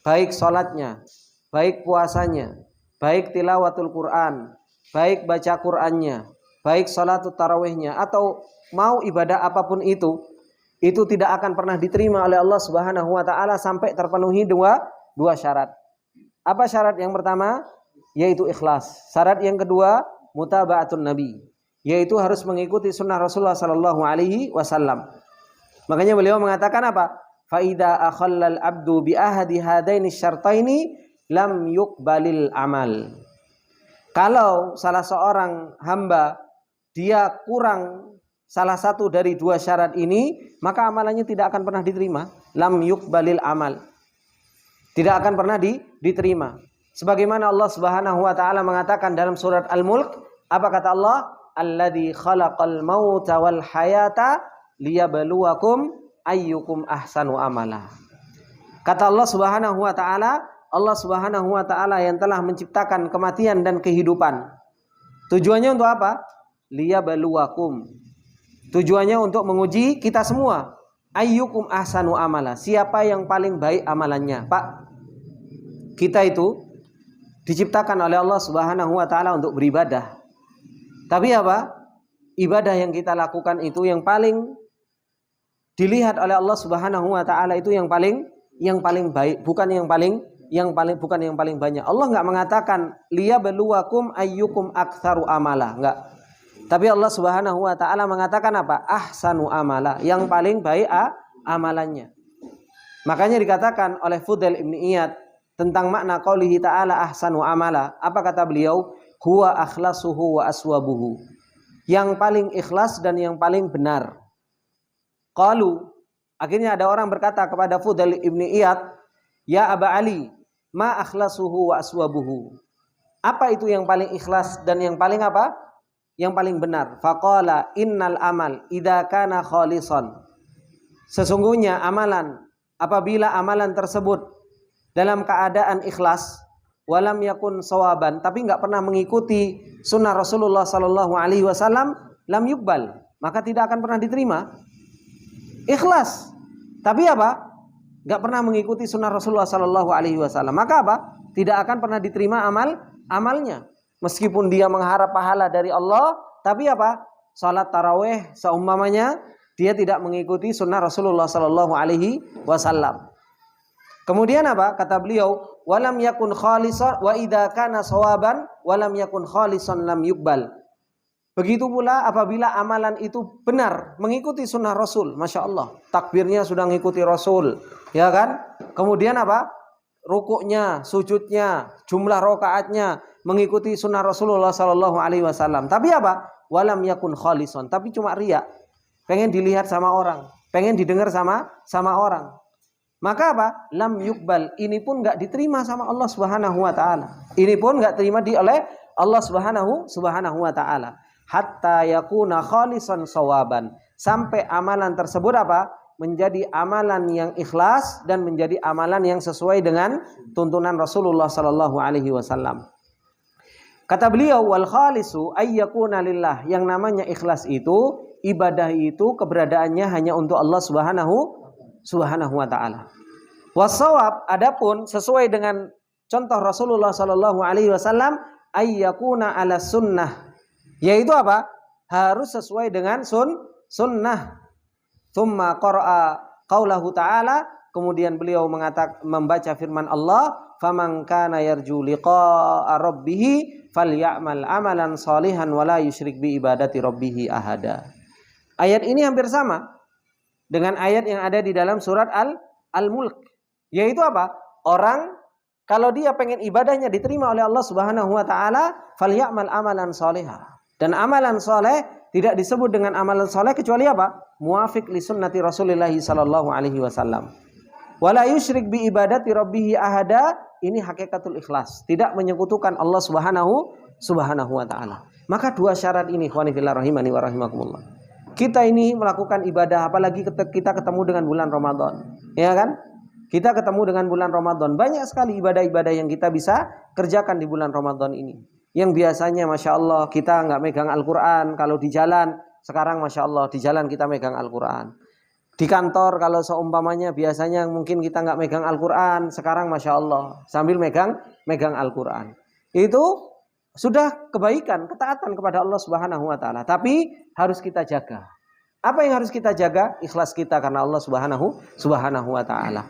baik sholatnya, baik puasanya, baik tilawatul Quran, baik baca Qurannya, baik sholatut tarawihnya, atau mau ibadah apapun itu tidak akan pernah diterima oleh Allah Subhanahu wa taala sampai terpenuhi dua syarat. Apa syarat yang pertama? Yaitu ikhlas. Syarat yang kedua, mutaba'atun nabi, yaitu harus mengikuti sunnah Rasulullah sallallahu alaihi wasallam. Makanya beliau mengatakan apa? Fa idza akhallal abdu bi ahadi hadaini syartaini lam yuqbalil amal. Kalau salah seorang hamba dia kurang salah satu dari dua syarat ini, maka amalannya tidak akan pernah diterima. Lam yuqbalil amal. Tidak akan pernah diterima. Sebagaimana Allah Subhanahu wa taala mengatakan dalam surat Al-Mulk, apa kata Allah? Alladzi khalaqal mauta wal hayata liyabluwakum ayyukum ahsanu amala. Kata Allah Subhanahu wa taala, Allah Subhanahu wa taala yang telah menciptakan kematian dan kehidupan. Tujuannya untuk apa? Liyabluwakum. Tujuannya untuk menguji kita semua. Ayyukum ahsanu amala. Siapa yang paling baik amalannya? Pak, kita itu diciptakan oleh Allah Subhanahu wa taala untuk beribadah. Tapi apa? Ibadah yang kita lakukan itu yang paling dilihat oleh Allah Subhanahu wa taala itu yang paling baik, bukan yang paling banyak. Allah enggak mengatakan liyabluwakum ayyukum aktsaru amala, enggak. Tapi Allah Subhanahu wa taala mengatakan apa? Ahsanu amala, yang paling baik amalannya. Makanya dikatakan oleh Fudail Ibn Iyad tentang makna qaulihi ta'ala ahsanu amala. Apa kata beliau? Huwa akhlasuhu wa aswabuhu. Yang paling ikhlas dan yang paling benar. Qalu, akhirnya ada orang berkata kepada Fudail Ibn Iyad, ya Aba Ali, ma akhlasuhu wa aswabuhu. Apa itu yang paling ikhlas dan yang paling apa? Yang paling benar. Faqala innal amal idza kana khalisan. Sesungguhnya amalan, apabila amalan tersebut dalam keadaan ikhlas, walam yakun sawaban, tapi enggak pernah mengikuti sunnah Rasulullah sallallahu alaihi wasallam, lam yuqbal, maka tidak akan pernah diterima. Ikhlas, tapi apa? nggak pernah mengikuti sunnah Rasulullah Sallallahu Alaihi Wasallam, maka apa? Tidak akan pernah diterima amalnya. Meskipun dia mengharap pahala dari Allah, tapi apa? Salat taraweh seumpamanya dia tidak mengikuti sunnah Rasulullah Sallallahu Alaihi Wasallam. Kemudian apa? Kata beliau, walam yakun khalisan wa idza kana sawaban walam yakun khalisan lam yuqbal. Begitu pula apabila amalan itu benar mengikuti sunnah Rasul, masya Allah, takbirnya sudah mengikuti Rasul, ya kan? Kemudian apa? Rukuknya, sujudnya, jumlah rakaatnya mengikuti sunnah Rasulullah Sallallahu Alaihi Wasallam. Tapi apa? Walam yakun khalisan. Tapi cuma riya, pengen dilihat sama orang, pengen didengar sama orang. Maka apa? Lam yuqbal. Ini pun nggak diterima sama Allah Subhanahu Wa Taala. Ini pun nggak terima oleh Allah Subhanahu Wa Taala. Hatta yakuna khalisan sawaban. Sampai amalan tersebut apa? Menjadi amalan yang ikhlas dan menjadi amalan yang sesuai dengan tuntunan Rasulullah Sallallahu Alaihi Wasallam. Kata beliau, wal khalisu ayyakuna lillah. Yang namanya ikhlas itu, ibadah itu keberadaannya hanya untuk Allah Subhanahu Wa Taala. Wasawab, adapun sesuai dengan contoh Rasulullah Sallallahu Alaihi Wasallam, ayyakuna ala sunnah. Yaitu apa? Harus sesuai dengan sunnah. Tsumma qara'a qaulahu ta'ala, kemudian beliau membaca firman Allah, faman kana yarju liqa'a rabbih falyamal amalan salihan wala yusyrik bi ibadati rabbih ahada. Ayat ini hampir sama dengan ayat yang ada di dalam surat Al-Mulk. Yaitu apa? Orang kalau dia pengen ibadahnya diterima oleh Allah Subhanahu Wa Taala, falyamal amalan salihah. Dan amalan soleh tidak disebut dengan amalan soleh kecuali apa? Muafiq li sunnati Rasulillah sallallahu alaihi wasallam. Wala yusyrik bi ibadati rabbih ahada. Ini hakikatul ikhlas, tidak menyekutukan Allah Subhanahu wa taala. Maka dua syarat ini, ikhwani fillah rahimani wa rahimakumullah. Kita ini melakukan ibadah, apalagi kita ketemu dengan bulan Ramadan, ya kan? Kita ketemu dengan bulan Ramadan, banyak sekali ibadah-ibadah yang kita bisa kerjakan di bulan Ramadan ini. Yang biasanya masya Allah kita nggak megang Al-Quran, kalau di jalan sekarang masya Allah di jalan kita megang Al-Quran. Di kantor kalau seumpamanya biasanya mungkin kita nggak megang Al-Quran, sekarang masya Allah sambil megang Al-Quran. Itu sudah kebaikan, ketaatan kepada Allah Subhanahu Wa Taala. Tapi harus kita jaga. Apa yang harus kita jaga? Ikhlas kita karena Allah Subhanahu Wa Taala.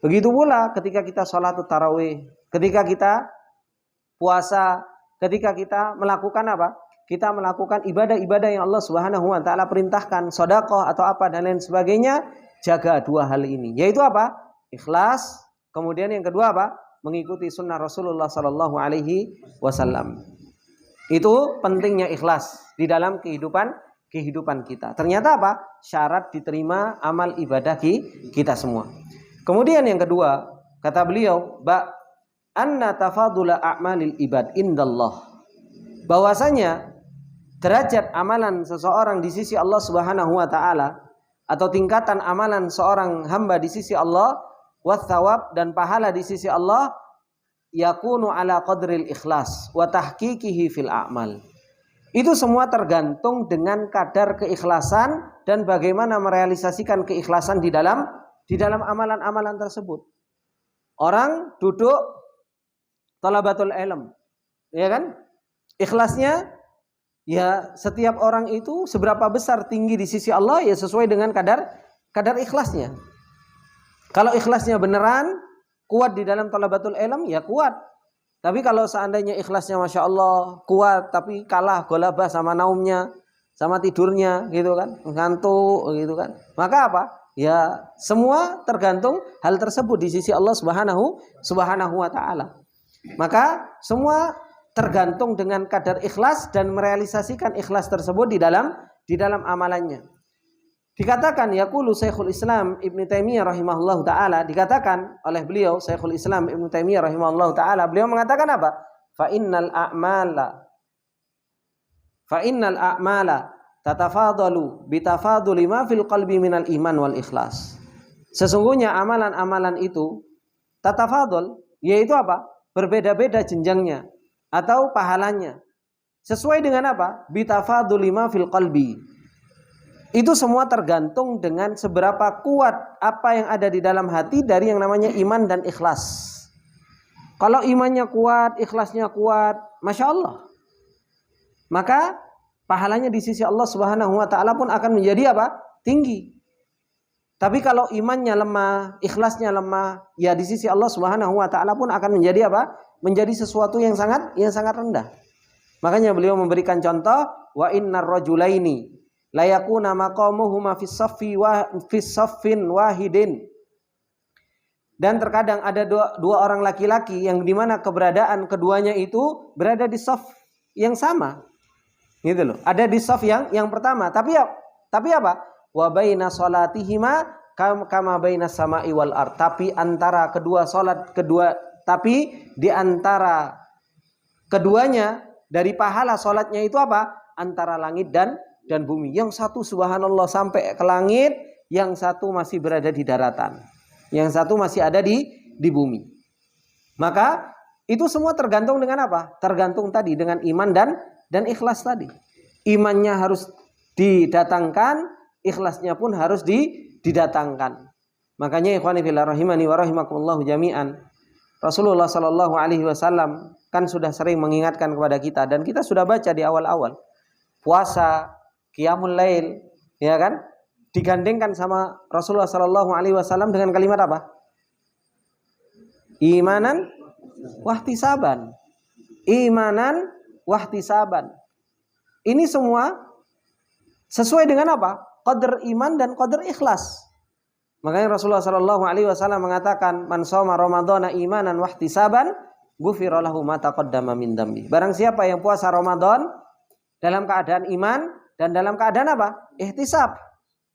Begitu pula ketika kita sholat tarawih, ketika kita puasa, ketika kita melakukan apa? Kita melakukan ibadah-ibadah yang Allah Subhanahu Wa Taala perintahkan, sedekah atau apa dan lain sebagainya, jaga dua hal ini. Yaitu apa? Ikhlas. Kemudian yang kedua apa? Mengikuti sunnah Rasulullah Sallallahu Alaihi Wasallam. Itu pentingnya ikhlas di dalam kehidupan kita. Ternyata apa? Syarat diterima amal ibadah kita semua. Kemudian yang kedua, kata beliau, anna tafadula a'malil ibad indallah. Bahwasanya derajat amalan seseorang di sisi Allah Subhanahu Wa Taala atau tingkatan amalan seorang hamba di sisi Allah, wathawab dan pahala di sisi Allah, yakunu ala qadril ikhlas wa tahqiqihi fil a'mal. Itu semua tergantung dengan kadar keikhlasan dan bagaimana merealisasikan keikhlasan di dalam amalan-amalan tersebut. Orang duduk talabatul ilm, ya kan? Ikhlasnya ya setiap orang itu seberapa besar tinggi di sisi Allah ya sesuai dengan kadar ikhlasnya. Kalau ikhlasnya beneran kuat di dalam talabatul ilm ya kuat. Tapi kalau seandainya ikhlasnya masya Allah kuat tapi kalah golabah sama naumnya, sama tidurnya gitu kan, ngantuk gitu kan, maka apa? Ya semua tergantung hal tersebut di sisi Allah Subhanahu Wa Taala. Maka semua tergantung dengan kadar ikhlas dan merealisasikan ikhlas tersebut di dalam amalannya. Dikatakan yaqulu Syekhul Islam Ibnu Taimiyah rahimahullahu taala, dikatakan oleh beliau Syekhul Islam Ibnu Taimiyah rahimahullahu taala, beliau mengatakan apa? Fa innal a'mala tatafadalu bitafaduli ma fil qalbi minal iman wal ikhlas. Sesungguhnya amalan-amalan itu tatafadul, yaitu apa? Berbeda-beda jenjangnya atau pahalanya. Sesuai dengan apa? Bitafaduli ma fil qalbi. Itu semua tergantung dengan seberapa kuat apa yang ada di dalam hati dari yang namanya iman dan ikhlas. Kalau imannya kuat, ikhlasnya kuat, Masya Allah, maka pahalanya di sisi Allah Subhanahu wa ta'ala pun akan menjadi apa? Tinggi. Tapi kalau imannya lemah, ikhlasnya lemah, ya di sisi Allah Subhanahu wa ta'ala pun akan menjadi apa? Menjadi sesuatu yang sangat rendah. Makanya beliau memberikan contoh, wa innar rajulaini la yakuna maqamuhuma fis saffin wahidin. Dan terkadang ada dua orang laki-laki yang dimana keberadaan keduanya itu berada di saf yang sama. Gitu loh. Ada di saf yang pertama, tapi apa? Wa baina salatihima kama baina sama'i wal ard. Tapi antara tapi di antara keduanya dari pahala salatnya itu apa? Antara langit dan bumi. Yang satu subhanallah sampai ke langit, yang satu masih berada di daratan. Yang satu masih ada di bumi. Maka itu semua tergantung dengan apa? Tergantung tadi dengan iman dan ikhlas tadi. Imannya harus didatangkan, ikhlasnya pun harus didatangkan. Makanya ikhwani fillah rahimani wa rahimakumullah jami'an, Rasulullah sallallahu alaihi wasallam kan sudah sering mengingatkan kepada kita, dan kita sudah baca di awal-awal. Puasa, qiyamul lail, ya kan? Digandengkan sama Rasulullah sallallahu alaihi wasallam dengan kalimat apa? Imanan wahtisaban. Imanan wahtisaban. Ini semua sesuai dengan apa? Qadar iman dan qadar ikhlas. Makanya Rasulullah sallallahu alaihi wasallam mengatakan, "Man shoma ramadhana imanan wahtisaban, ghufira lahu ma taqaddama min dzambi." Barang siapa yang puasa Ramadan dalam keadaan iman dan dalam keadaan apa? Ihtisab,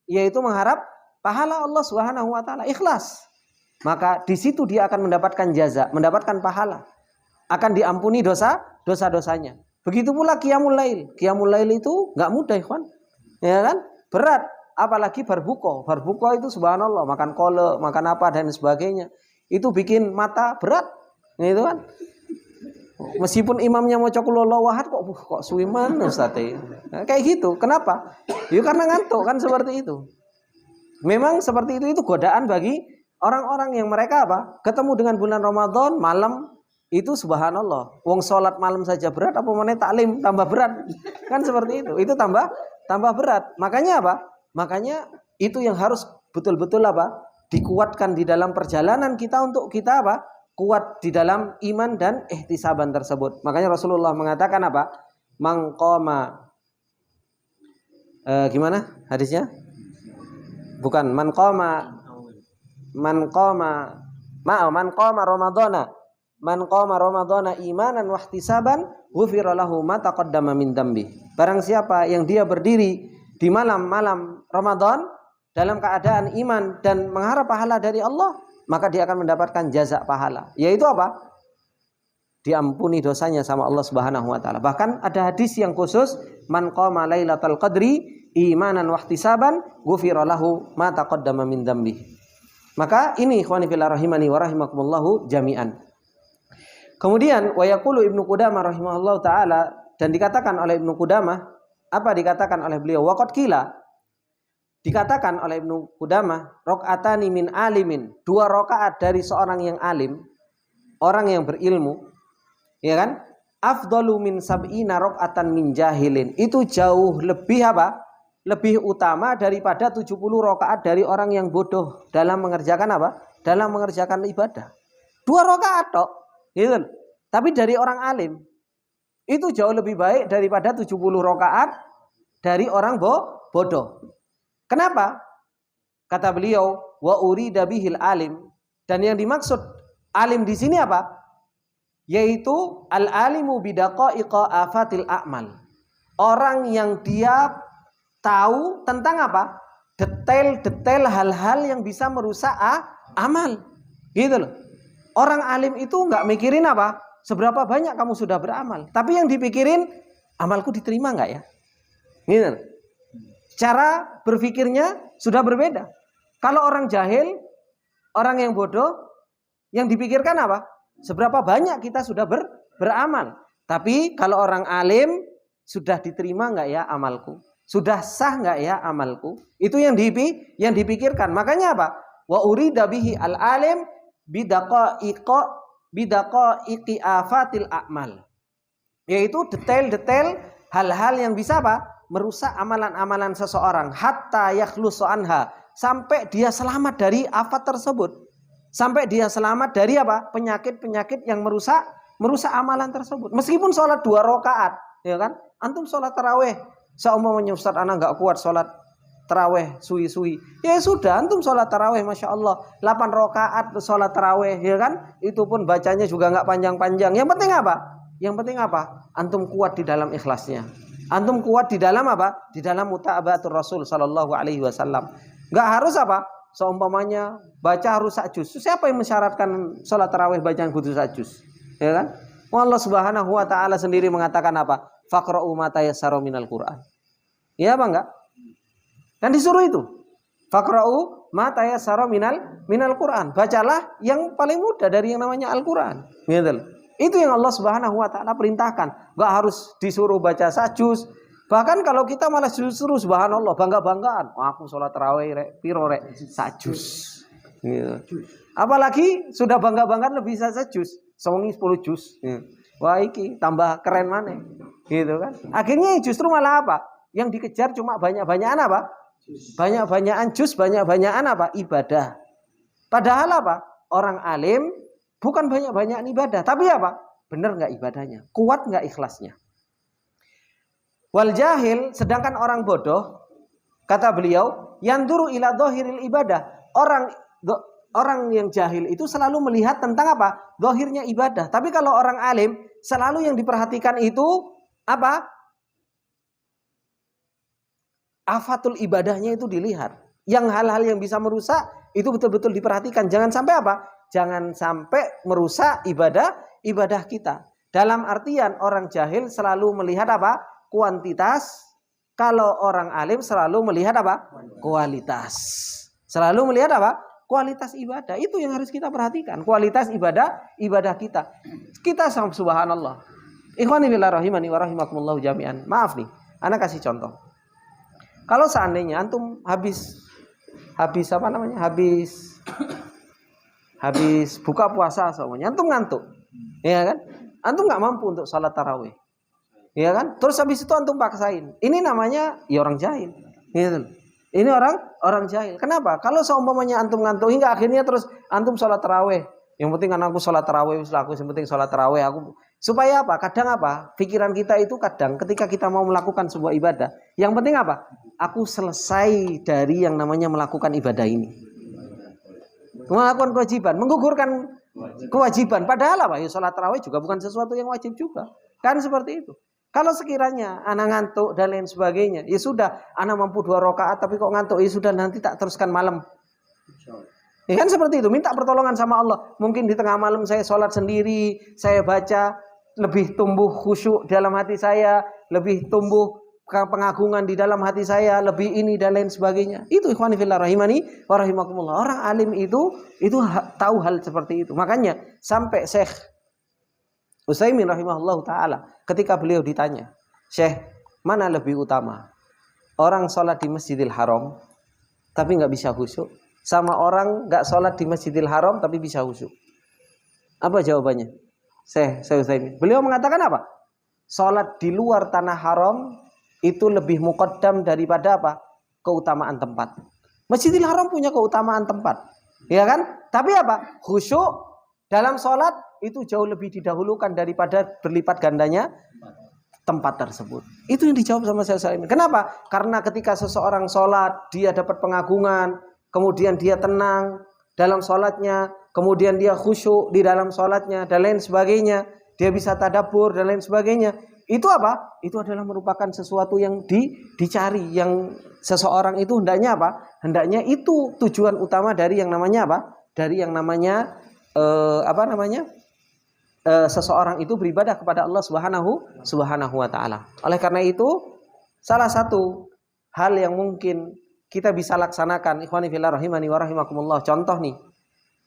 yaitu mengharap pahala Allah Subhanahu wa taala, ikhlas. Maka di situ dia akan mendapatkan jaza, mendapatkan pahala. Akan diampuni dosa-dosanya. Begitu pula qiyamul lail. Qiyamul lail itu enggak mudah, ikhwan. Ya kan? Berat, apalagi berbuka. Berbuka itu subhanallah, makan kolak, makan apa dan sebagainya. Itu bikin mata berat. Gitu kan? Meskipun imamnya mau qulhuwallahu ahad kok suwi mana Ustaz? Nah, kayak gitu. Kenapa? Ya karena ngantuk kan, seperti itu. Memang seperti itu godaan bagi orang-orang yang mereka apa? Ketemu dengan bulan Ramadan malam itu subhanallah. Wong salat malam saja berat, apa mana taklim tambah berat. Kan seperti itu. Itu tambah berat. Makanya apa? Makanya itu yang harus betul-betul apa? Dikuatkan di dalam perjalanan kita untuk kita apa? Kuat di dalam iman dan ihtisaban tersebut. Makanya Rasulullah mengatakan apa? Mangqama gimana hadisnya? Bukan man qama ramadhana. Man qama ramadhana imanan wa ihtisaban ghufira lahu ma taqaddama min dzambi. Barang siapa yang dia berdiri di malam-malam Ramadan dalam keadaan iman dan mengharap pahala dari Allah, maka dia akan mendapatkan jaza pahala, yaitu apa? Diampuni dosanya sama Allah Subhanahu wa taala. Bahkan ada hadis yang khusus, man qama lailatal qadri imanan wahtisaban ghufira lahu ma taqaddama min dzambi. Maka ini ikhwani fillah rahimani wa rahimakumullah jami'an. Kemudian wa yaqulu Ibnu Qudamah rahimahullahu taala, dan dikatakan oleh Ibnu Qudamah, apa dikatakan oleh beliau? Waqad qila, dikatakan oleh Ibnu Qudamah, rakaatani min alimin, 2 rakaat dari seorang yang alim, orang yang berilmu, ya kan? Afdalu min sab'ina rakaatan min jahilin. Itu jauh lebih apa? Lebih utama daripada 70 rakaat dari orang yang bodoh dalam mengerjakan apa? Dalam mengerjakan ibadah. 2 rakaat tok, gitu. Tapi dari orang alim itu jauh lebih baik daripada 70 rakaat dari orang bodoh. Kenapa? Kata beliau, wa urida bihil alim, dan yang dimaksud alim di sini apa? Yaitu al-alimu bidaqaiqa afatil a'mal. Orang yang dia tahu tentang apa? Detail-detail hal-hal yang bisa merusak amal. Gitu loh. Orang alim itu enggak mikirin apa? Seberapa banyak kamu sudah beramal, tapi yang dipikirin amalku diterima enggak ya? Gitu loh. Cara berpikirnya sudah berbeda. Kalau orang jahil, orang yang bodoh, yang dipikirkan apa? Seberapa banyak kita sudah beramal. Tapi kalau orang alim, sudah diterima enggak ya amalku? Sudah sah nggak ya amalku? Itu yang dipikirkan. Makanya apa? Wa urida bihi al-alim bidaqaiqi afatil a'mal. Yaitu detail-detail hal-hal yang bisa apa? Merusak amalan-amalan seseorang hatta yakhlusu anha, sampai dia selamat dari afat tersebut. Sampai dia selamat dari apa? Penyakit-penyakit yang merusak amalan tersebut. Meskipun sholat 2 rakaat, ya kan? Antum sholat tarawih, seumpamanya Ustaz ana enggak kuat sholat tarawih suwi-suwi. Ya sudah, antum sholat tarawih Masya Allah 8 rakaat sholat tarawih, ya kan? Itu pun bacanya juga enggak panjang-panjang. Yang penting apa? Yang penting apa? Antum kuat di dalam ikhlasnya. Antum kuat di dalam apa? Di dalam mutaba'atur Rasul sallallahu alaihi wasallam. Enggak harus apa? Seumpamanya baca harus sak juz. Siapa yang mensyaratkan sholat tarawih bacaan kudu sak juz? Ya kan? Allah Subhanahu wa taala sendiri mengatakan apa? Faqra'u ma tayassara minal Qur'an. Iya apa enggak? Kan disuruh itu. Faqra'u ma tayassara minal Qur'an. Bacalah yang paling mudah dari yang namanya Al-Qur'an. Gitu. Itu yang Allah Subhanahu wa taala perintahkan. Enggak harus disuruh baca sajus. Bahkan kalau kita malah disuruh subhanallah, bangga-banggaan. Oh, aku sholat tarawih rek, piro rek, sajus. Gitu. Apalagi sudah bangga-banggaan lebih bisa sajus. Songi 10 juz. Wah iki tambah keren mana? Gitu kan. Akhirnya justru malah apa? Yang dikejar cuma banyak-banyakan apa? Banyak-banyakan juz, banyak-banyakan apa? Ibadah. Padahal apa? Orang alim bukan banyak-banyakan ibadah, tapi apa? Benar nggak ibadahnya? Kuat nggak ikhlasnya? Wal jahil, sedangkan orang bodoh, kata beliau, yanduru ila dhahiril ibadah. Orang yang jahil itu selalu melihat tentang apa? Zahirnya ibadah. Tapi kalau orang alim, selalu yang diperhatikan itu apa? Afatul ibadahnya itu dilihat. Yang hal-hal yang bisa merusak itu betul-betul diperhatikan. Jangan sampai apa? Jangan sampai merusak ibadah kita. Dalam artian orang jahil selalu melihat apa? Kuantitas. Kalau orang alim selalu melihat apa? Kualitas. Selalu melihat apa? Kualitas ibadah. Itu yang harus kita perhatikan. Kualitas ibadah kita. Kita subhanallah. Ikhwani fillah rahimani wa rahimakumullah jami'an. Maaf nih, ana kasih contoh. Kalau seandainya antum habis apa namanya? Habis buka puasa semuanya, antum ngantuk. Ya kan? Antum enggak mampu untuk salat tarawih. Ya kan? Terus habis itu antum paksain. Ini namanya ya orang jahil. Gitu. Ini orang jahil. Kenapa? Kalau seumpamanya antum ngantuk hingga akhirnya terus antum sholat tarawih. Yang penting kan aku sholat tarawih, aku yang penting sholat tarawih aku. Supaya apa? Kadang apa? Pikiran kita itu kadang ketika kita mau melakukan sebuah ibadah, yang penting apa? Aku selesai dari yang namanya melakukan ibadah ini. Melakukan kewajiban, menggugurkan kewajiban. Padahal apa? Ya sholat tarawih juga bukan sesuatu yang wajib juga. Kan seperti itu. Kalau sekiranya anak ngantuk dan lain sebagainya, ya sudah, anak mampu 2 rakaat tapi kok ngantuk, ya sudah nanti tak teruskan malam. Ya kan seperti itu, minta pertolongan sama Allah. Mungkin di tengah malam saya sholat sendiri, saya baca, lebih tumbuh khusyuk dalam hati saya, lebih tumbuh pengagungan di dalam hati saya, lebih ini dan lain sebagainya. Itu ikhwani fillah rahimani wa rahimakumullah. Orang alim itu tahu hal seperti itu. Makanya sampai Syekh Utsaimin rahimahullah ta'ala ketika beliau ditanya, Syekh, mana lebih utama? Orang sholat di Masjidil Haram tapi nggak bisa khusyuk, sama orang nggak sholat di Masjidil Haram tapi bisa khusyuk? Apa jawabannya? Syekh Utsaimin. Beliau mengatakan apa? Sholat di luar tanah haram itu lebih muqaddam daripada apa? Keutamaan tempat. Masjidil Haram punya keutamaan tempat, ya kan? Tapi apa? Khusyuk dalam sholat itu jauh lebih didahulukan daripada berlipat gandanya tempat tersebut. Itu yang dijawab sama saya ini. Kenapa? Karena ketika seseorang sholat, dia dapat pengagungan, kemudian dia tenang dalam sholatnya, kemudian dia khusyuk di dalam sholatnya, dan lain sebagainya. Dia bisa tadabbur dan lain sebagainya. Itu apa? Itu adalah merupakan sesuatu yang dicari, yang seseorang itu hendaknya apa? Hendaknya itu tujuan utama dari yang namanya apa? Dari yang namanya seseorang itu beribadah kepada Allah Subhanahu wa taala. Oleh karena itu, salah satu hal yang mungkin kita bisa laksanakan, ikhwani fillah rahimani wa rahimakumullah. Contoh nih,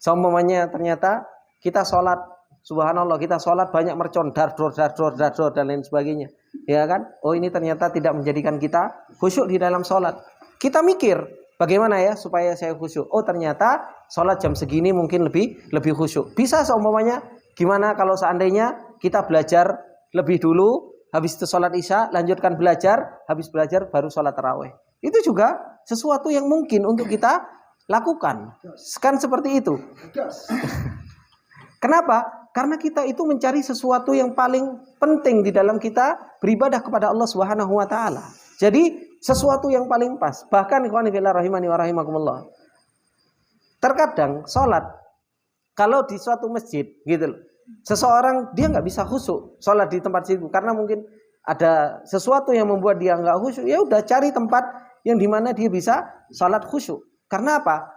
seumpamanya ternyata kita sholat, subhanallah, kita sholat banyak mercon, dar dan lain sebagainya. Ya kan? Oh, ini ternyata tidak menjadikan kita khusyuk di dalam sholat. Kita mikir, bagaimana ya supaya saya khusyuk? Oh, ternyata sholat jam segini mungkin lebih khusyuk. Bisa seumpamanya, gimana kalau seandainya kita belajar lebih dulu, habis itu sholat isya, lanjutkan belajar, habis belajar baru sholat tarawih. Itu juga sesuatu yang mungkin untuk kita lakukan. Kan seperti itu. Kenapa? Karena kita itu mencari sesuatu yang paling penting di dalam kita beribadah kepada Allah Subhanahu wa taala. Jadi sesuatu yang paling pas. Bahkan ikhwan fillah rahimani wa rahimakumullah. Terkadang sholat kalau di suatu masjid gitu loh. Seseorang dia nggak bisa khusyuk sholat di tempat situ karena mungkin ada sesuatu yang membuat dia nggak khusyuk. Ya udah cari tempat yang dimana dia bisa sholat khusyuk. Karena apa?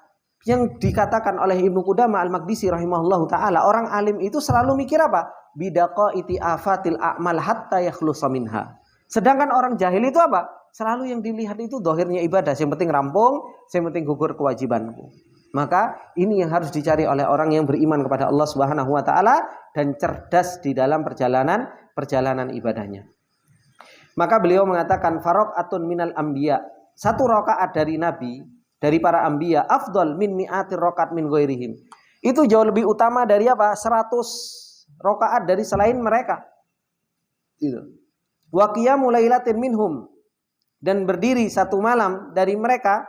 Yang dikatakan oleh Ibnu Qudamah Al-Maqdisi rahimahullahu taala, orang alim itu selalu mikir apa? Bidaqaiti afatil a'mal hatta yakhlusa minha. Sedangkan orang jahil itu apa? Selalu yang dilihat itu dohirnya ibadah, yang penting rampung, yang penting gugur kewajibanku. Maka ini yang harus dicari oleh orang yang beriman kepada Allah Subhanahu wa taala dan cerdas di dalam perjalanan ibadahnya. Maka beliau mengatakan faraqatun minal anbiya, satu rakaat dari nabi, dari para anbiya, afdal min mi'atir rakaat min ghairihim. Itu jauh lebih utama dari apa? 100 rakaat dari selain mereka. Itu. Wa qiyamul lailatin minhum, dan berdiri satu malam dari mereka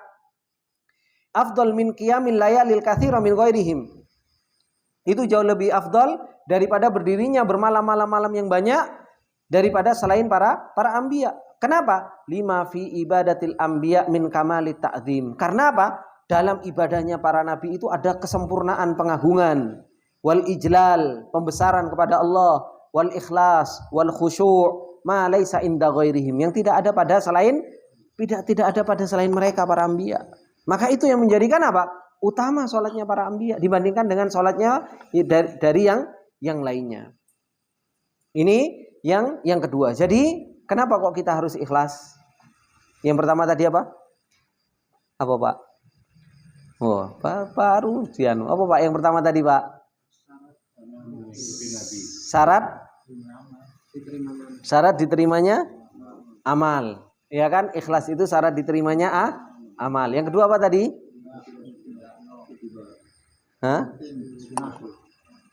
afdal min qiyamil layalil katsira min ghairihim. Itu jauh lebih afdal daripada berdirinya bermalam-malam yang banyak daripada selain para anbiya. Kenapa? Lima fi ibadatil anbiya min kamalit ta'zim. Karena apa? Dalam ibadahnya para nabi itu ada kesempurnaan pengagungan, wal ijlal, pembesaran kepada Allah, wal ikhlas, wal khusyu', ma laisa inda ghairihim, yang tidak ada pada selain mereka para anbiya. Maka itu yang menjadikan apa? Utama sholatnya para anbiya dibandingkan dengan sholatnya dari yang lainnya. Ini yang kedua. Jadi kenapa kok kita harus ikhlas? Yang pertama tadi apa? Apa Pak? Oh, baru Dianu. Apa Pak yang pertama tadi Pak? Syarat diterimanya amal. Ya kan? Ikhlas itu syarat diterimanya amal. Yang kedua apa tadi? Hah?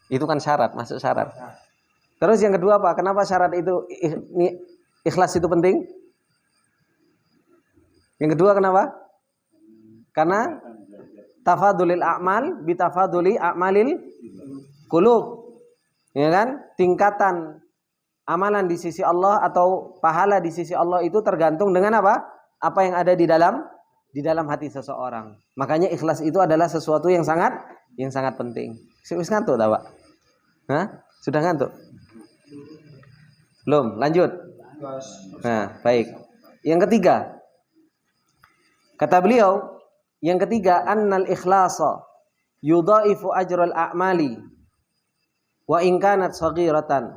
Itu kan syarat, masuk syarat. Terus yang kedua apa? Kenapa syarat itu ikhlas itu penting? Yang kedua kenapa? Karena tafadulil a'mal bitafaduli a'malil qulub. Ya kan? Tingkatan amalan di sisi Allah atau pahala di sisi Allah itu tergantung dengan apa? Apa yang ada di dalam hati seseorang. Makanya ikhlas itu adalah sesuatu yang sangat penting. Wis ngantuk ta, Pak? Hah? Sudah ngantuk? Belum, lanjut. Nah, baik. Yang ketiga, kata beliau, yang ketiga, annal ikhlasa yudhaifu ajral a'mali wa in kanat saghiratan.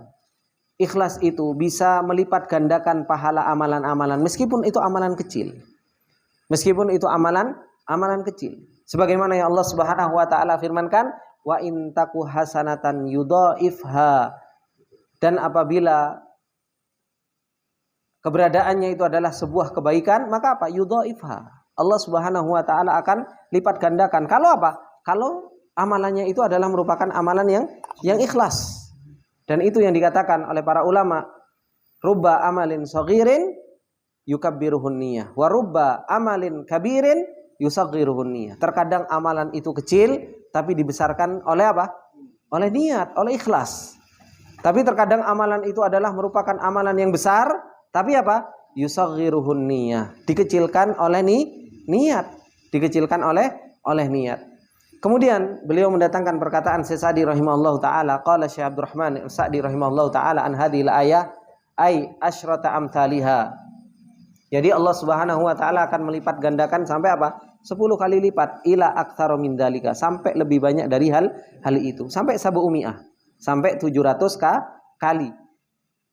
Ikhlas itu bisa melipat gandakan pahala amalan-amalan meskipun itu amalan kecil. Meskipun itu amalan kecil. Sebagaimana yang Allah Subhanahu wa taala firmankan, wa in taku hasanatan yudhaifha. Dan apabila keberadaannya itu adalah sebuah kebaikan, maka apa? Yudhaifha. Allah Subhanahu wa taala akan lipat gandakan. Kalau apa? Kalau amalannya itu adalah merupakan amalan yang ikhlas. Dan itu yang dikatakan oleh para ulama, rubba amalin saghirin yukabbiruhun niyah wa rubba amalin kabirin yusaghiruhun niyah. Terkadang amalan itu kecil tapi dibesarkan oleh apa? Oleh niat, oleh ikhlas. Tapi terkadang amalan itu adalah merupakan amalan yang besar tapi apa? Yusaghiruhun niyah. Dikecilkan oleh niat, dikecilkan oleh niat. Kemudian beliau mendatangkan perkataan Sa'di rahimahullahu taala, qala Syekh Abdurrahman Sa'di rahimahullahu taala an hadhil ayah ay asyrata amthaliha. Jadi Allah Subhanahu wa taala akan melipat gandakan sampai apa? 10 kali lipat, ila aktsara min dzalika, sampai lebih banyak dari hal itu, sampai sabu'umiyah, sampai 700 kali.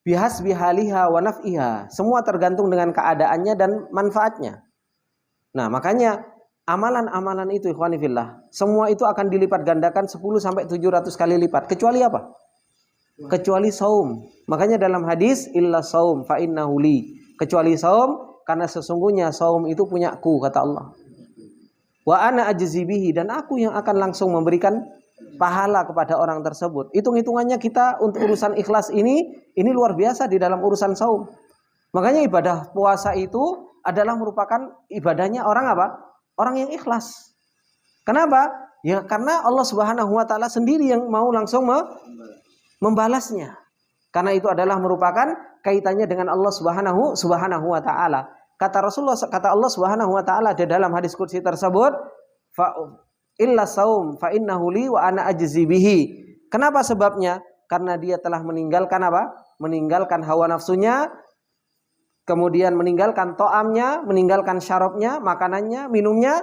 Bihasbi haliha wa naf'iha, semua tergantung dengan keadaannya dan manfaatnya. Nah, makanya amalan-amalan itu ikhwani fillah, semua itu akan dilipat gandakan 10 sampai 700 kali lipat. Kecuali apa? kecuali saum. Makanya dalam hadis illa saum fa innahu li, kecuali saum karena sesungguhnya saum itu punyaku kata Allah. Wa ana ajzi bihi, dan aku yang akan langsung memberikan pahala kepada orang tersebut. Hitung-hitungannya kita untuk urusan ikhlas ini luar biasa di dalam urusan saum. Makanya ibadah puasa itu adalah merupakan ibadahnya orang apa? Orang yang ikhlas. Kenapa? Ya karena Allah Subhanahu wa taala sendiri yang mau langsung membalasnya. Karena itu adalah merupakan kaitannya dengan Allah Subhanahu wa taala. Kata Allah Subhanahu wa taala di dalam hadis qudsi tersebut, fa illa saum fa innahu li wa ana ajzi bihi. Kenapa sebabnya? Karena dia telah meninggalkan apa? Meninggalkan hawa nafsunya, kemudian meninggalkan to'amnya, meninggalkan syarabnya, makanannya, minumnya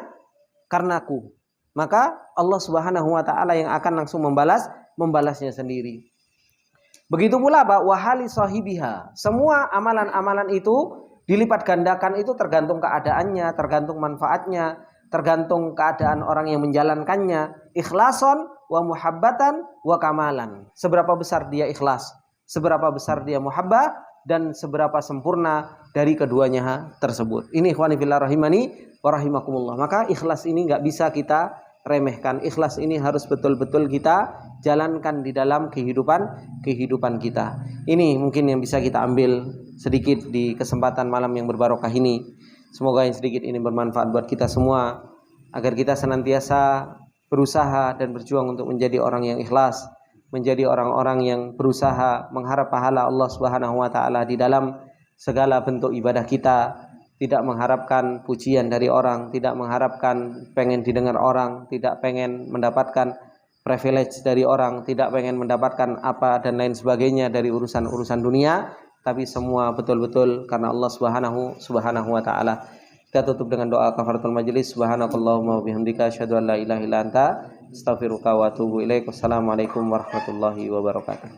karenaku. Maka Allah Subhanahu wa taala yang akan langsung membalasnya sendiri. Begitu pula Pak, wahali sahibiha. Semua amalan-amalan itu dilipat gandakan, itu tergantung keadaannya, tergantung manfaatnya, tergantung keadaan orang yang menjalankannya. Ikhlason wa muhabbatan wa kamalan. Seberapa besar dia ikhlas, seberapa besar dia muhabbah, dan seberapa sempurna dari keduanya tersebut. Ini ikhwani fillah rahimani wa rahimakumullah. Maka ikhlas ini nggak bisa kita remehkan. Ikhlas ini harus betul-betul kita jalankan di dalam kehidupan kita. Ini mungkin yang bisa kita ambil sedikit di kesempatan malam yang berbarokah ini. Semoga yang sedikit ini bermanfaat buat kita semua, agar kita senantiasa berusaha dan berjuang untuk menjadi orang yang ikhlas, menjadi orang-orang yang berusaha mengharap pahala Allah Subhanahu wa taala di dalam segala bentuk ibadah kita, tidak mengharapkan pujian dari orang, tidak mengharapkan pengen didengar orang, tidak pengen mendapatkan privilege dari orang, tidak pengen mendapatkan apa dan lain sebagainya dari urusan-urusan dunia, tapi semua betul-betul karena Allah Subhanahu wa taala. Kita tutup dengan doa kafaratul majelis. Subhanakallahumma wa bihamdika asyhadu an la ilaha illa anta astaghfiruka wa atubu ilaik. Wassalamualaikum warahmatullahi wabarakatuh.